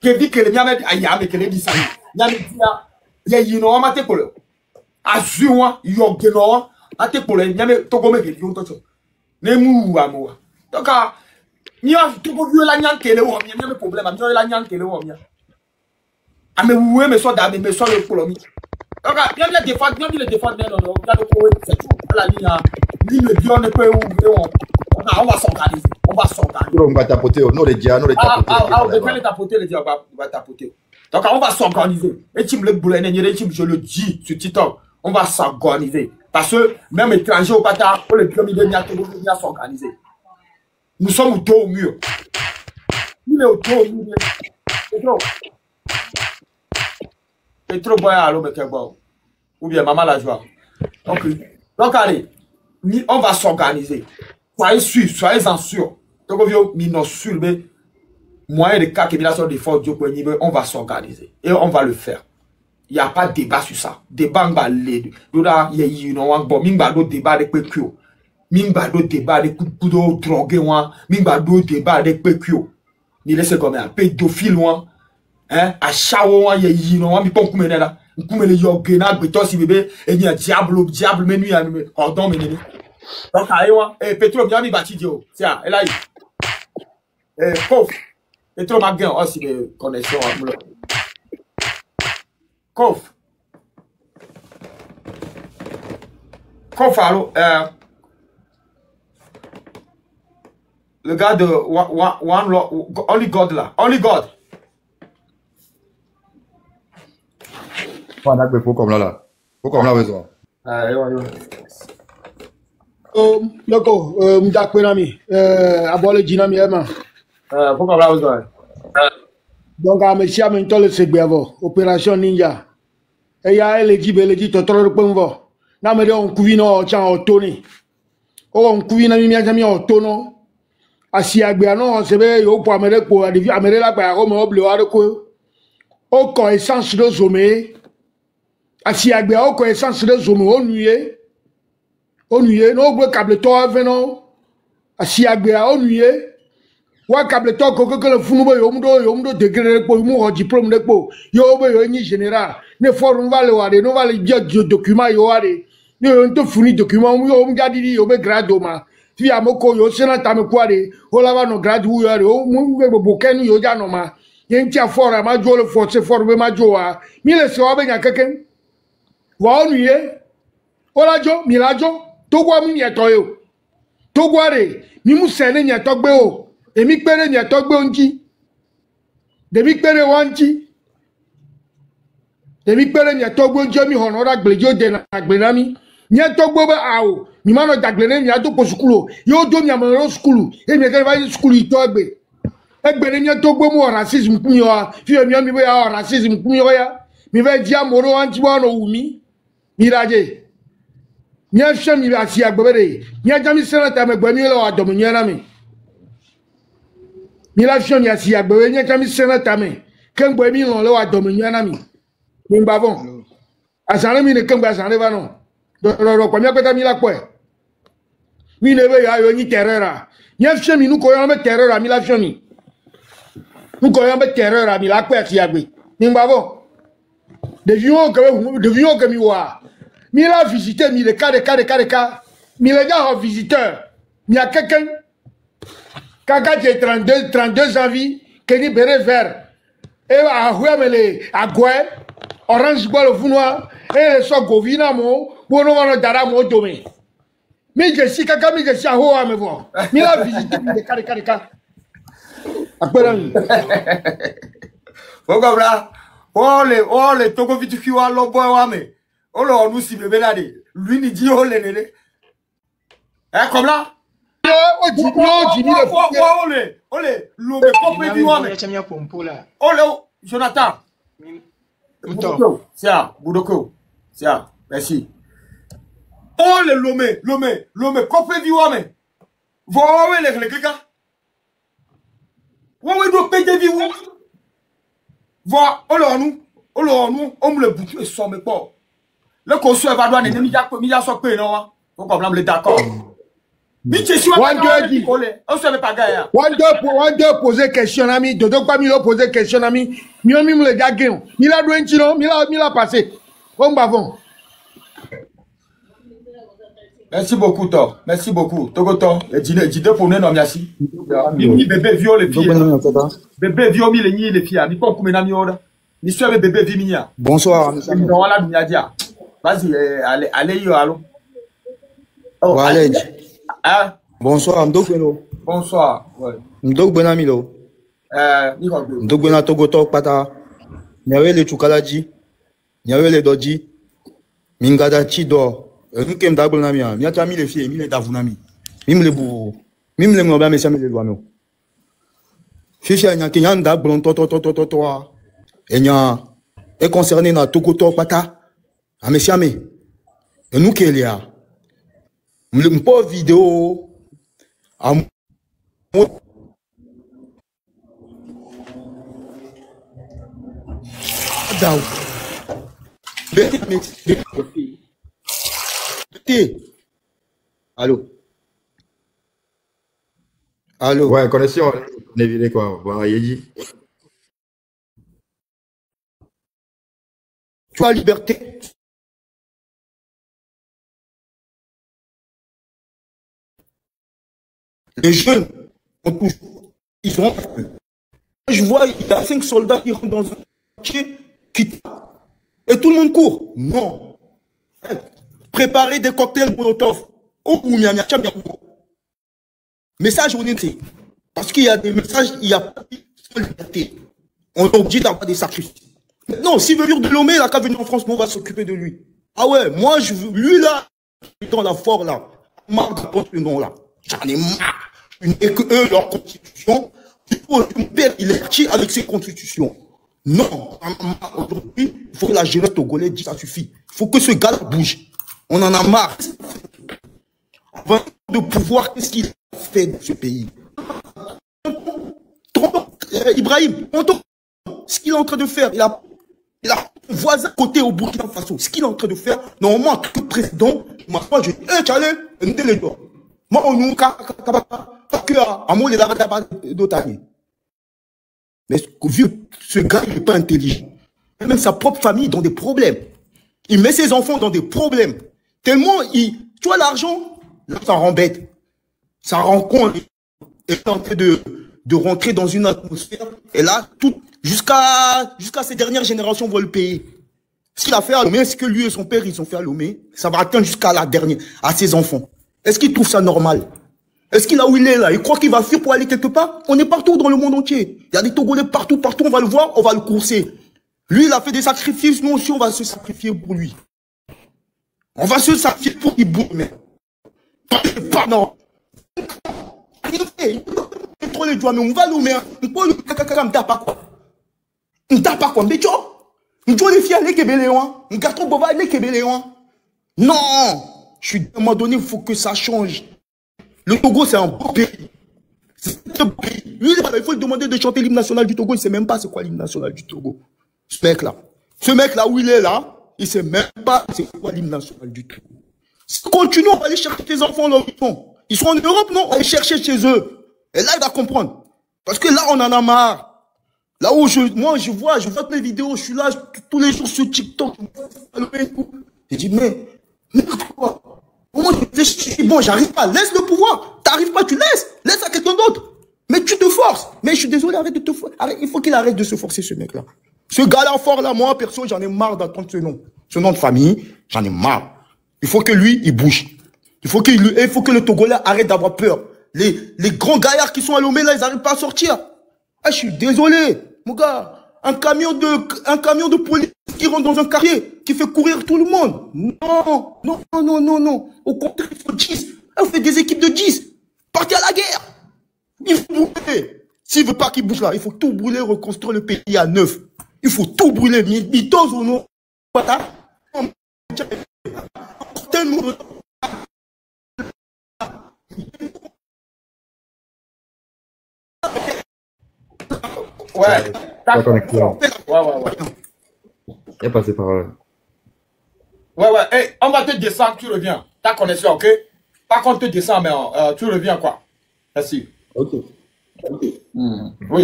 que le miame ayame que le disani. Nyame dia ye you know amate pour. Azuwa, Yogeno, Ate pour les Niame, Togome, Yotocho. Nemu Amoa. Donc, Nia, Togo, la Nyan Kele, ou bien le problème, à la Nyan Kele, ou bien. Ah, mais oui, mais soit d'âme, mais soit le colonie. Donc, bien les défendre, bien les défendre, non, non, c'est tout. La ligne, ligne, bien ne peut ouvrir. On va s'organiser. On va s'organiser. On va tapoter. Non, les dias, non, les tapoter. On va tapoter, les dias, on va tapoter. Donc, on va s'organiser. Et tu me le boulet, je le dis sur TikTok. On va s'organiser. Parce que même étrangers au Qatar, pour les pyramides, il y a s'organiser. Nous sommes au dos au mur. Il est au dos au mur. C'est trop. C'est trop bon à l'homme qui est bon. Ou bien maman la joie. Donc allez, on va s'organiser. Soyez sûrs, soyez-en sûrs. Donc moyen de cas qui de force, on va s'organiser. Et on va le faire. Il n'y a pas de débat sur ça. Débat, il y a débat de Pekio. Mingba do débat de couteau drogué, mingba do débat de Pekio. Ni laissez comme un pédophile, hein, à chaque il y a un peu de là. Comme les yogena, béton, si bébé, et il y a diable, mais nuit, ordon, mais donc, et Petro, bien mis bâti, tiens, et là, et Kof, Petro m'a gagné aussi de connexion. Kof, allô, le gars de Only God là, Only God. Faut comme là. Faut comme là, besoin. Loko, m'dakwenami, abole jinami ema. Pourquoi là besoin? Donc, à monsieur Aminto le Segbeavo, opération Ninja. Et y a éligible, totoro de Pumvo. Na me de on kuvino chan otoni. On kuvina mi miajami otono. Asi agbeano, sebe yo po amere po, amere la pa me oble wa de ko. O ko essence de zomé. Asi agbea o ko essence de zomé onuye no gbe câble to aveno asi agbea onuye wa câble to ko le funu bo yo mdo degré po mu ho diplôme de po yo bo yo ni général ne forum vale wa de no vale bien document yo wa de yo nto funi document yo mjadi yo be grado ma fi amoko yo sena ta me kwa de o la va no grade yo de o mu bo kenu yo ja no ma yen ti afora ma jo le force forme ma jo wa mi le se wa be nya keken wa onuye ola jo mi la jo Togwa mi yeto yo. Togwa re, mi mu sene yeto gbe o. Emi pere yeto gbe onji. Demi pere wanji. Demi pere yeto gbe onji mi honora gblejo de na gblenami. Yeto gbe ba awo. Mi mano daglene mi ado po skulu. Yo do mi amaro skulu. E mi ke ba skulu ito egbe. Egbe ne yeto gbe mu racism kunyo a. Fi mi be ya racism kunyo ya. Mi ve di amoro anti wa no wumi. Miraje. Nya shami ba si agbere nya jami senata me gbemi lo adomo nya na mi la shami asi agbere nya jami senata me ken gbemi lo adomo nya na mi ba bon asare mi ne ken gba asare ba no do kwa mi akota mi la po e mi ne be ya yo ni terrora nya shami nu ko yo me terrora mi la shami nu ko yo me terrora mi la po asi agbe ba bon devions que mi wa mi la visité, mi le cas. Mi le gars en visiteur. Mi a quelqu'un. Kaka j'ai 32 envies. Kenny béré vert. Et à Houemele, à Goué, orange bois le founoir. Et le so govina mo. Pour nous voir dara mo domé. Mi je si kaka mi je si à Hoa me voir. Mi la visité, mi le cas. Après Faut comme là. Oh les togo vitu kiwa lo boy wame. Oh là, nous si bébé là, lui ni dit oh les néné. Hein, comme là? Oh les, l'homme compris du homme. Oh là, Jonathan. Boudoko. Tiens, merci. Oh les l'homme compris du homme. Voilà les gars. Ouais, nous payer du homme. Voilà, oh là, nous, on me le boucle et somme pas. Le conseil va doit ne mi ya so pe no on comprend le d'accord mi je suis on se pas gaya one deux poser question ami dodo pas mi lo poser question ami mi le gars gain mi la do enti no mi la passer on ba bon Merci beaucoup, Tom. Merci beaucoup. Togoto, et dis-le pour nous, non, merci. Mimi, bébé, viol les filles. Bébé, viol les filles. Ni pas comme une ni soit bébé, viminia. Bonsoir. Vas-y, allez, yo, allô. Oh, allez. Ah. Bonsoir, Mdokbeno. Bonsoir. Ouais. Mdokbenamilo. Mdokbena Togoto, Pata. Nyawe le Chukalaji. Nyawe le Doji. Mingada Chido. Nous d'abord namia, mi atami les filles, mi les davunami, mim le bou, mim le ngoba me samele loano. Fifi anya kinyan d'abord to, enya est concerné na Togoto pata, a me siame. Et nous qu'il y a, m'po vidéo, à Daou. Allô? Allô? Ouais, connexion, on est vidé quoi. Voilà, il dit. Tu as liberté. Les jeunes, ils sont. Je vois, il y a 5 soldats qui rentrent dans un quartier, et tout le monde court. Non. Préparer des cocktails Molotov. Message honnêteté. Parce qu'il y a des messages, il n'y a pas de liberté. On est obligé d'avoir des sacrifices. Non, s'il veut venir de Lomé, il n'a qu'à venir en France, on va s'occuper de lui. Ah ouais, moi, je veux, lui là, dans la forêt là, marre de prendre ce nom là. J'en ai marre. Et que eux, leur constitution, mon père, il est parti avec ses constitutions. Non, aujourd'hui, il faut que la jeunesse togolaise dise ça suffit. Il faut que ce gars bouge. On en a marre. Avant de pouvoir, qu'est-ce qu'il a fait dans ce pays? Ibrahim, ce qu'il est en train de faire, il a un voisin côté au Burkina Faso. Ce qu'il est en train de faire, normalement, en tant que président, moi, je dis, moi, on nous, mais vu ce gars, il n'est pas intelligent. Même sa propre famille dans des problèmes. Il met ses enfants dans des problèmes. Tellement tu vois l'argent, là, ça rend bête. Ça rend con. Il est en train de rentrer dans une atmosphère. Et là, jusqu'à ces dernières générations vont le payer. Ce qu'il a fait à Lomé, ce que lui et son père, ils ont fait à Lomé, ça va atteindre jusqu'à la dernière, à ses enfants. Est-ce qu'il trouve ça normal? Est-ce qu'il a où il est là? Il croit qu'il va fuir pour aller quelque part? On est partout dans le monde entier. Il y a des Togolais partout, on va le voir, on va le courser. Lui, il a fait des sacrifices, nous aussi, on va se sacrifier pour lui. On va se sacrifier pour qu'il bouge, mais. Pardon. Il fait trop les doigts, mais on va le mettre. On peut le tape pas quoi. On tape pas quoi, mais tu vois. On doit les filles aller Kébéléon. On garde trop bova aller Kébéléon. Non! Je suis à un moment donné, il faut que ça change. Le Togo, c'est un beau pays. C'est un beau pays. Lui, il faut lui demander de chanter l'hymne national du Togo. Il ne sait même pas c'est quoi l'hymne national du Togo. Ce mec-là, où il est là, il ne sait même pas c'est quoi l'hymne national du Togo. Si on continue, on va aller chercher tes enfants là où ils sont. Ils sont en Europe, non? On va aller chercher chez eux. Et là, il va comprendre. Parce que là, on en a marre. Là où moi, je vois mes vidéos, je suis là tous les jours sur TikTok. J'ai dit, mais quoi? Comment tu réfléchis? Bon, j'arrive pas. Laisse le pouvoir. T'arrives pas, tu laisses. Laisse à quelqu'un d'autre. Mais tu te forces. Mais je suis désolé, arrête de te forcer. Il faut qu'il arrête de se forcer, ce mec-là. Ce gars-là fort là, moi, perso, j'en ai marre d'entendre ce nom. Ce nom de famille, j'en ai marre. Il faut que lui, il bouge. Il faut que le Togolais arrête d'avoir peur. Les grands gaillards qui sont à Lomé, là, ils n'arrivent pas à sortir. Ah, je suis désolé, mon gars. Un camion de police qui rentre dans un quartier, qui fait courir tout le monde. Non. Au contraire, il faut 10. On fait des équipes de 10. Partez à la guerre. Il faut brûler. S'il veut pas qu'il bouge là, il faut tout brûler, reconstruire le pays à neuf. Il faut tout brûler. Mitos ou non. Ouais. Ta connexion. Ouais. Il est passé par là. Ouais. Hey, on va te descendre, tu reviens. Ta connexion, ok? Pas qu'on te descend, mais tu reviens quoi? Merci. Ok. Oui,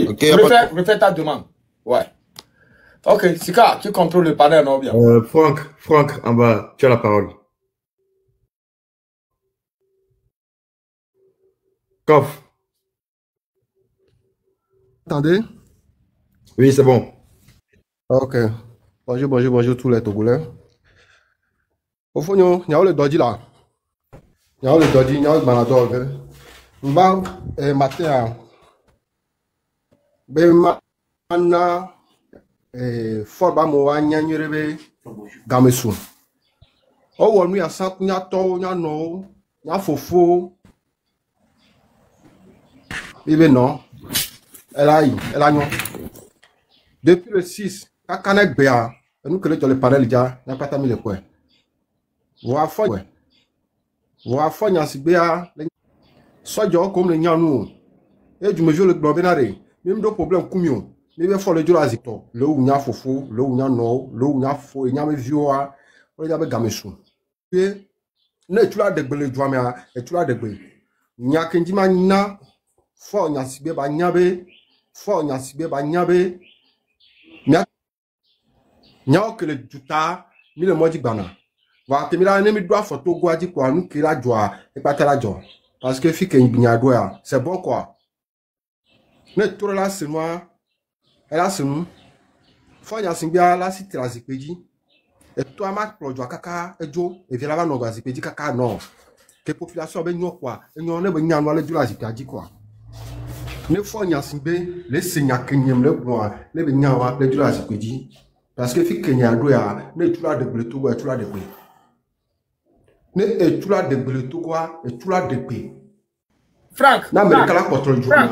Okay, refais ta demande. Ouais. Ok, Sika, tu contrôles le panel, non bien? Franck, en bas, tu as la parole. Koff. Attendez. Oui, c'est bon. Ok. Bonjour tous les Togolais. Au fond, il y a le Dodi là. Il y a le Dodi, il y a le Manador. Mba, matin, mana, forba moa nyanyerebe gamesu. O wonu ya sank nya to nya no nya fofo. Bibe non. Elle a non. Depuis le 6, quand Kanek Béa, nous que le panel déjà, n'a pas mis le coin. Voir fort, n'y a si Béa, soit comme le Nyanou, et du mesure le Globénaré, même de problème Koumio, mais bien fort le Jolazito, le ou nya fofo, le ou nya no, le ou nya fo, et nya me vioa, ou nya me gamesou. Et ne tu l'as dégbélé, Dwamea, et tu l'as dégbélé. Nya Kendima Nina, fort nya si Béba Nyabe, fort nya si Béba Nyabe, Nyao que le juta, mi le modi bana. Va que mi la nemi doit photo guadi quoi, nous qui la joie, et pas la joie. Parce que fi que n'y doit, c'est bon quoi. Ne tout là c'est moi, elle a c'est nous. Faut y a simbia la si trazipedi. Et toi ma pro joie kaka et jo et vient là-bas non gazipedi kaka non. Que population ben non quoi, et non ne ben n'y a non le du la zipedi quoi. Ne faut y a simbe, les signa kenyem le bois, les ben n'y a le du la zipedi. Parce que fi Kenya doya ne tula de bleto wa tula de ble. Ne e tula de bleto wa e tula de ble. Frank. Na me kala contrôle du Frank.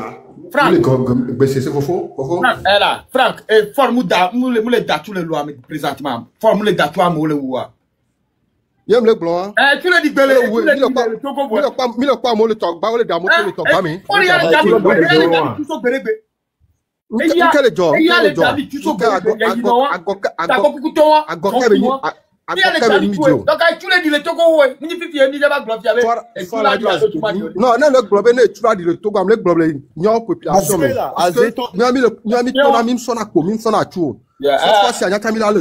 Le go c'est fofo. Frank là, Frank et forme da moule da tous les lois présentement. Forme le da toi moule wa. Yem le blanc. Tu le dis belé, tu le toko boy. Mi le pas mo le tok ba le da mo le tok ba mi. On y a le tout so belé. Il y a les amis qui sont donc tu les dis le Togo ni fifi ni ba globe avec non le globe ne tu vas dire le Togo le globe nyo population mais mi ton ami sona ko mi sona tu cette fois ci anyata mi la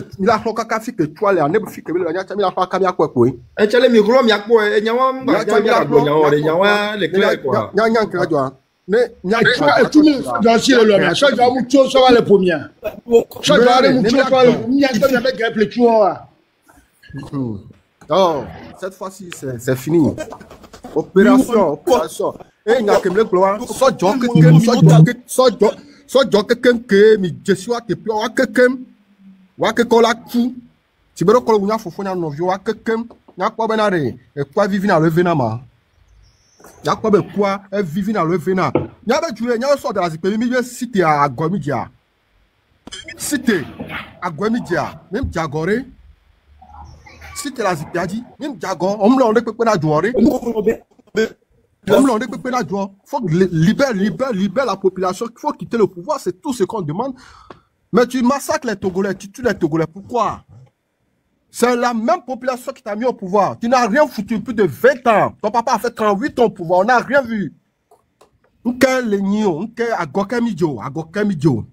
hoka ka fi que tu aller ne fi que mi anyata mi la hoka mi akwa ko e chele micro mi akpo e nyawa ngba mi la do nyawa le clear quoi nya nkra jo mais tout le monde dans le loi chaque jour mucho ça va le premier chaque jour mucho ça va le premier avec grep tu vois. Oh cette fois-ci c'est fini opération et il y a que le gloire so jo que mi jesu wa ke pio wa ke kola tu ti bero ko nya fofo nya no vi wa ke nya kwa benare e kwa vivi na levena ma nya kwa be kwa e vivi na levena nya be jure nya so da zipe mi be cité à Gomidia même Diagoré cité la zipiadi même Diagon on me l'a pepe na jouer faut libère la population, il faut quitter le pouvoir, c'est tout ce qu'on demande. Mais tu massacres les Togolais, tu tues les Togolais, pourquoi? C'est la même population qui t'a mis au pouvoir. Tu n'as rien foutu plus de 20 ans. Ton papa a fait 38 ans au pouvoir, on n'a rien vu.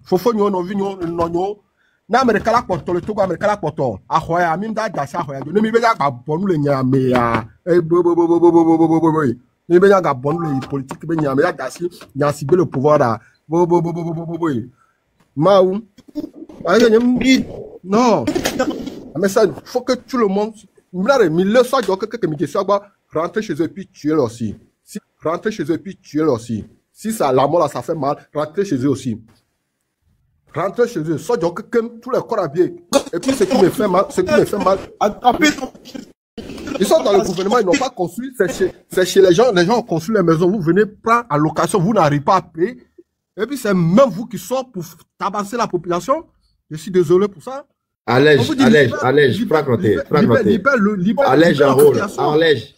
Fofo nyo no vi nyo no nyo. Na Amerika la poto le Togo Amerika la poto. Ahoya mi mda dasa ahoya. Ne mi be ya gba bonu le nya me ya. Ni be ya ga bonu le politique be nya me ya dasi nya si be le pouvoir là. Maou. Non. Mais ça faut que tout le monde mi le ça doit que mi disa gba rentrer chez eux puis tuer aussi. Si rentrer chez eux puis tuer aussi. Si ça la mort là ça fait mal, rentrer chez eux aussi. Rentrer chez eux, soit tous les corps habillés. Et puis ce qui me fait mal, ils sont dans le gouvernement, ils n'ont pas construit, c'est chez les gens ont construit les maisons, vous venez prendre à location, vous n'arrivez pas à payer. Et puis c'est même vous qui sortez pour tabasser la population. Je suis désolé pour ça. Allège, fragmenté. Allège un rôle, allège.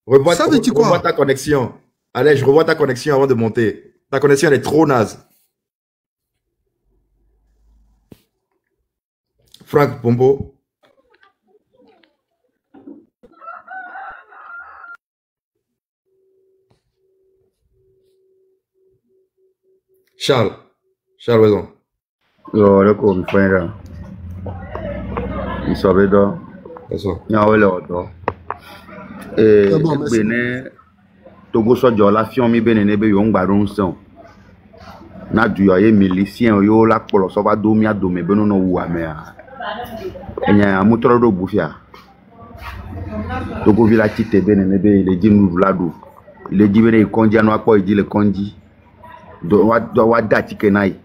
Revois ta connexion. Allège, revois ta connexion avant de monter. Ta connexion elle est trop naze. Franck Pombo. Charles Raison. Yo, le ko mi fenra. Mi so be do. Eso. Nya wele odo. Bene Togo sojo la fion mi bene ne be yo ngbadun son. Na du yo ye milicien yo la polo so ba do mi ado me be no no wu ame a. Enya amutro do bufia. Togo village tite bene ne be le jinu vladu. Le jibere konji anu akpo ijile konji. Do wa da tike nai.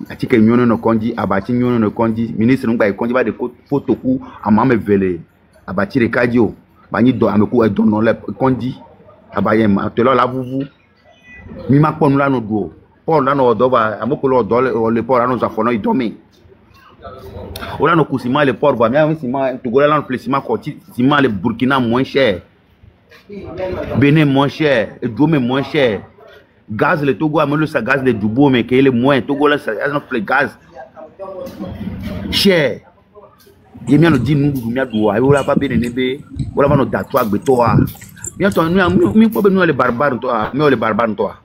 Atike nyono no konji abachi nyono no konji ministre ngba konji ba de photo ku amame vele abachi re kadio ba ni do ameku e don no le konji abaye ma te lo la vuvu mi ma ponu la no do Paul la no do ba amoko lo do le Paul la no za fono idomi o la no kusima le Paul ba mi sima Togo la no plesima ko ti sima le Burkina moins cher Bénin moins cher Djomé moins cher gaz le Togo amelo sa gaz le Dubo mais que le moins Togo la sa le gaz cher yemi no di nu mi adu ayo la ba be ne be wala ma no da to agbe to a mi to mi po be no le barbare to a mi o le barbare to a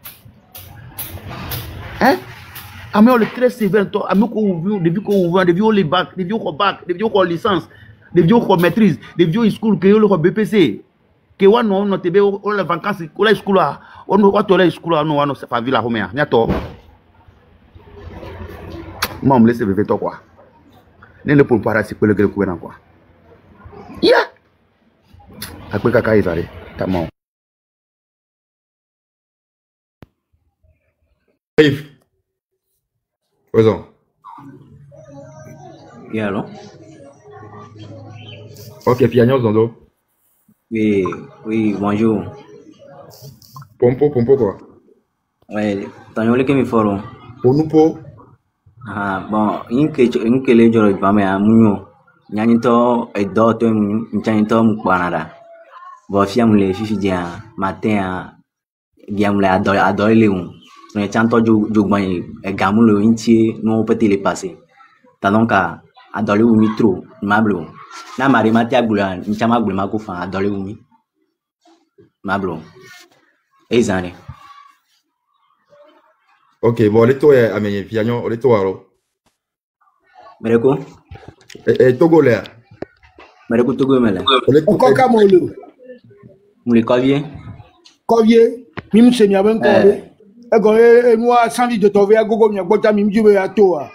ami o le très sévère to ami ko ouvrir depuis ko ouvrir depuis o le bac depuis ko licence depuis ko maîtrise depuis school que le BPC que wa no tebe o le vacances ko la school a ono wa to la school a no wa no se fa villa home a mi to moi me laisse vivre to quoi ne le pour parasi ko le ko na quoi ya akpe kaka izare tamam Yves. Présent. Oui, allô? Ok, Piagnos Dondo. Oui, bonjour. Pompo quoi? Ouais, t'as eu le qui me follow. Ponupo. Bon, une que les gens vont me munyo. Nyanito et d'autres, nyanito mukbanada. Bon, fiam les fiches dia matin, diam les adore les un. Mais chanto jugmani gamulo inti no peut les passer. T'as donc à adorer ou mitro, mablo. Na mari matia gula, nchama gula makufa adorer ou mi. Mablo. Ezane. Ok, bon, les toi amené Piagnos, les toi alors. Mereko? Togo là. Mereko Togo mele. Encore Kamolo. Mouli Covier. Covier, mim se mi aben Covier. Moi, sans vie de trouver à Gogo, mi abota mim jibe à toi.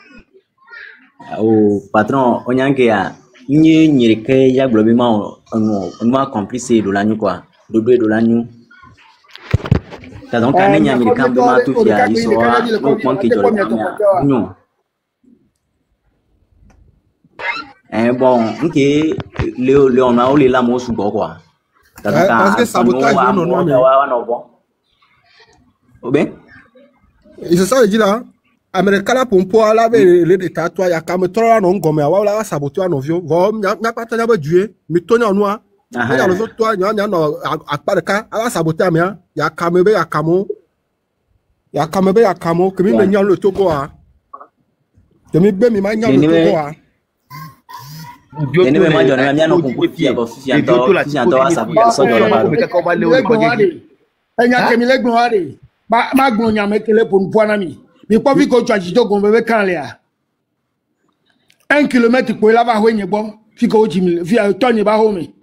Oh, patron, on y a que ni que ya globalement on complice de l'année quoi. De l'année. T'as donc un année américain de ma tout fier, il sera au point que je non. Bon, ok, on a olé la mot sous quoi. Parce que sabotage, non. Ben? Et c'est ça, je dis là. Américain là pour pouvoir laver les détails, toi, il y a quand même trop là non gomme, voilà saboter un avion. Bon, il y a pas tant de Dieu, mais toi en noir. Il y a les autres toi, il y a à pas de cas, à saboter mais il y a Kamebe, il y a Kamo. Il y a Kamebe, il y a Kamo, que même il y a le Togo hein. Que même il y a le Togo hein. Ini memang jangan yang nak kumpul fiat atau sahabat sahaja. Enya kemile gboare ma gbon nya mekele pour poanami mi po vi ko twaji to gon bebe kan le a 1 km ko la ba ho yen gbo fi ko jimi fi a to ni ba ho mi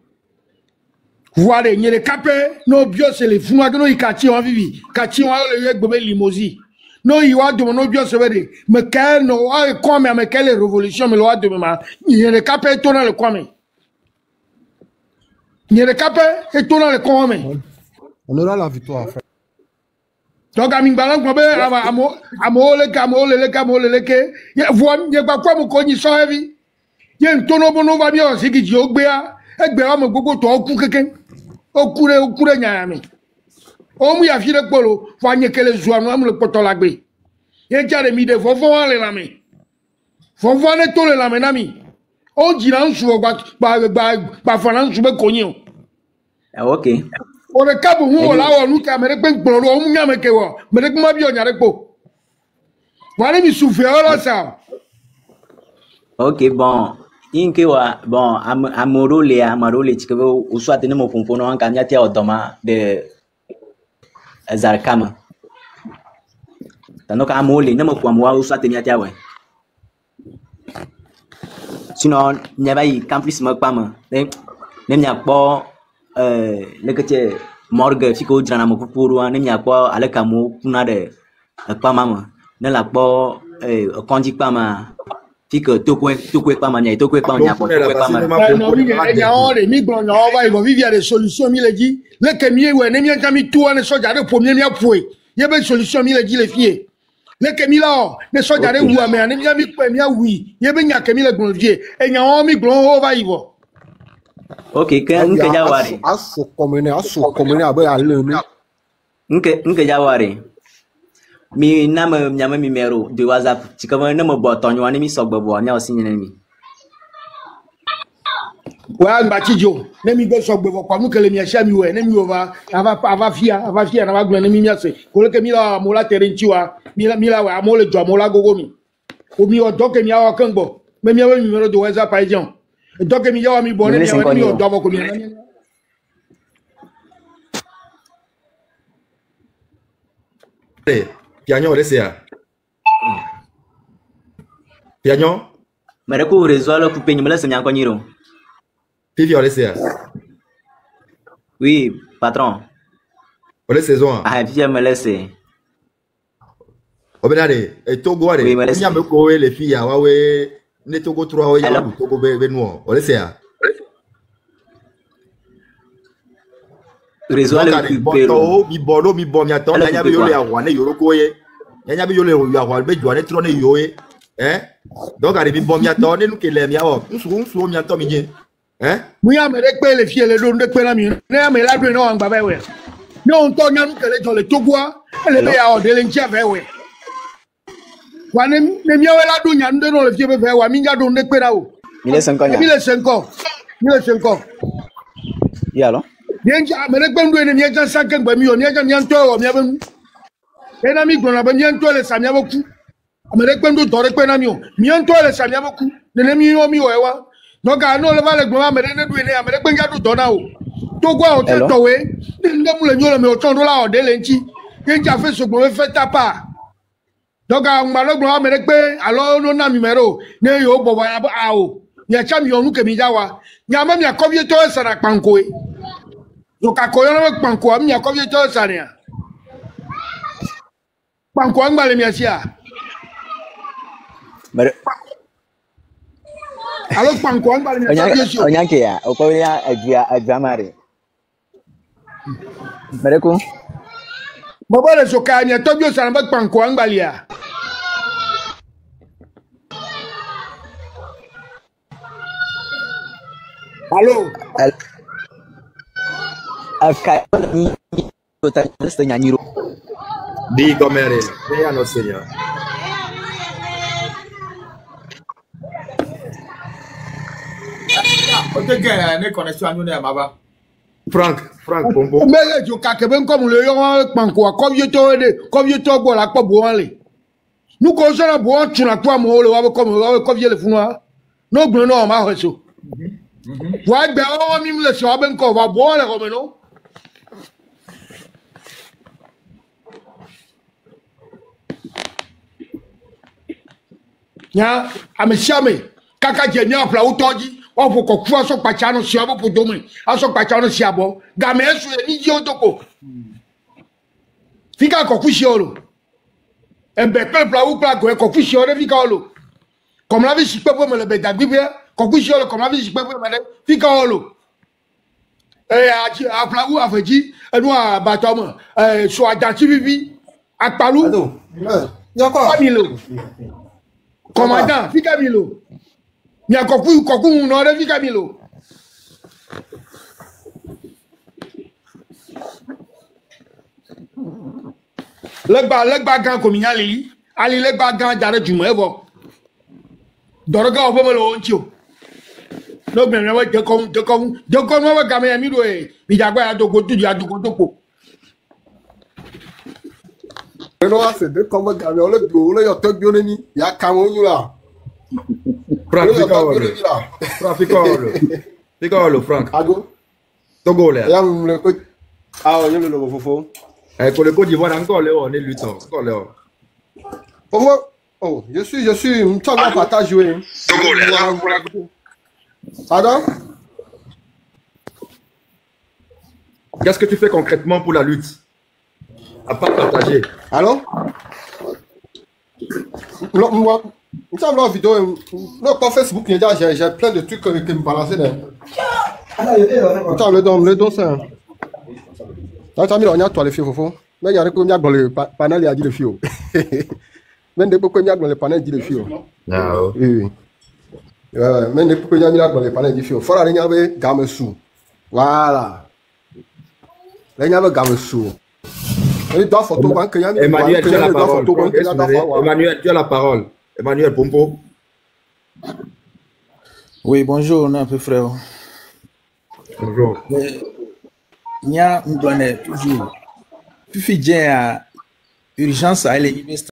voire nyere capé no bio se le funu agno ikachi wa vivi kachi wa le gbo be limousine no yi wa do no bio se be me ka no wa ko me me kele révolution me lo wa do me ma nyere capé to na le ko me nyere capé e to na le ko me. On aura la victoire, frère. Donc, à Mingbalan, voix, il y a pas quoi, mon connu, sans heavy. Il y a un tonneau, bon, va bien, c'est qui dit, au béa, et béa, mon gogo, toi, au coup, quelqu'un, au couré, nyami. Au mou, il y a fille de polo, voignez que les joueurs, moi, le poton la gbé. Il y a déjà des midés, faut voir les lames. Faut voir les taux, les lames, nami. On dit, là, on se voit, bah, fanan, je me connais. Ok. On est capable de là où nous caméras ben pour le on n'y a que quoi mais que ma vie on y a pas voilà mi souffrir là ça. Ok bon inke wa bon amorole chike o soit ne mo pompo no anka nyate odoma de Zarkama tanoka amole ne mo kwa mo o soit nyate awe sinon n'y a pas eu campus me pas me nem n'y a pas le que tu morgue fico drana mo pour nem n'y a pas avec camo kuna de pas maman ne la pas conduit pas ma fico tout quoi pas mania tout quoi pas mania pour pas ma non il y a on les migrants on va ils vont vivre des solutions mi le dit le que mieux ouais nem n'y a mis tout on so jare premier mi apoué il y a une solution mi le dit les filles le que mi là ne so jare ou mais nem n'y a mis quoi mi oui il y a bien que mi le gonvier et n'y a on migrants on va y va ok que jawari aso commune abe aller nke jawari mi na me nyama mi mero de WhatsApp ti kama na me boton wani mi sogbebo nya osi nyina mi wa ngba tijo na mi go sogbebo kwa mu kele mi asha mi we na mi over ava fia na va glo na mi miase ko le ke mi la mo la terenchi wa mi la wa mo le jo mo la gogo mi o mi o doke mi awa kangbo me mi awe mi mero de WhatsApp aijon doke mi yawa mi bone mi awe mi o dobo ko mi Piagnon, laissez-y. Piagnon? Mais le coup, réseau, le coupé, me laisse un yankoniro. Pivion, laissez-y. Oui, patron. On laisse saison. Ah, Pivion, me laisse. Obenade, et Togo, allez. Oui, me laisse. Il y a me coué les filles, ah ouais. Ne Togo 3, ouais, Togo Benoît. On laisse-y. Réseau, le coupé. Mi bon, mi attend. Il y a eu les Arouane, Yorokoye. Il y a eu les Arouane, Jouane, Trone, Yoé. Hein? Donc, allez, mi bon, mi attend. Nous qui l'aime, yao. Nous sommes mi attend, mi hein? Oui, mais les filles, les dons de Penami. Mais là, nous en bavé. Nous, on tourne à nous que les gens, les Togois, les béats, de l'enchia, ouais. Quand les miens, là, nous, nous, les filles, ouais, minga don de Penao. 1500 ans. 1500 ans. Et alors? Bien, mais les gens, ils viennent à 5 ans, ils viennent à Miabon. Et l'ami, on a bien toi les Samia beaucoup. Mais les gens, ils doivent Penami. Bien toi les Samia beaucoup. Les amis, ils ont mis, ouais. Donc, à nous, le val de Goma, mais les gens, ils ont donné. Togo, on t'a trouvé. Les gens, ils ont mis au $100 au délenchi. Ils ont fait ce qu'on veut faire ta part. Donc, à Malogro, mais les gens, alors, on a numéro. Ne yo, bon, ah, oh. Il y a champion, nous, que Mijawa. Il y a même, il y a combien de temps, ça n'a pas encore. Donc, à quoi on a panko, il y a combien de temps ça n'est? Panko, on va le miasia. Alors, panko, on va le miasia. On y a qui a, au point à Jamari. Mereko? Bobo de Sokanya, Tobio Sanabak Panko, on va lia. Allô? Digo, Mary, vea no señor. Frank, bonbon. Mais je caque bien comme le yon panko, comme je te bois la pomme boanle. Nous causons la boîte, tu n'as pas mon le comme je le fous. Non, non, ma réseau. Ouais, ben, on va même le soir, ben, qu'on va boire les romanos. Ya, amesiame, kaka jenya pla utoji, o poko kwa so pachano siabo po dome, aso pachano siabo, game esu ni ji otoko. Fika ko kusiolo. Embe pe pla u pla go ko kusiolo fika olo. Comme la vie si pepo me le beta bibia, ko kusiolo comme la vie si pepo me le fika olo. A pla u afeji, enu a batom, so ajanti bibi, akpalu. Yako. Familo. Commandant, fica Milo. Minha cocu, não é fica Milo. Legba gan ko minya lili. Ali legba gan jare jumo ebo. Doroga obo melo oncho. No me me de kom no ga me mi do e. Mi jagba adogo tu di adogo topo. Non, c'est de comme camion le bureau, il y a tout bien mis. Il y a camion là. Frank, Piccolo, Frank. Ago. Togo là. Ah, on est le fofo. Pour le Côte d'Ivoire encore là, on est luttant, encore là. Pour moi, oh, je suis, on va pas jouer. Togo là. Pardon? Qu'est-ce que tu fais concrètement pour la lutte? À part partager. Allô? Non, moi, il semble en vidéo. Non, pas Facebook, j'ai plein de trucs qui me balancent. Attends, le don, ça. Là, tu as mis le toi les filles, Fofo. Mais il y a un peu dans le panel, il y a dit le filles. Même des peu dans le panel, il dit le filles. Ah, oui. Même des peu dans le panel, il dit le filles. Il faut aller avec gamme sous. Voilà. Là, il y a gamme sous. Emmanuel, tu as la parole. Emmanuel, tu as la parole. Emmanuel Pompo. Oui, bonjour, on est un peu frère. Bonjour. Il y a un donné toujours. Puis, il y a urgence à aller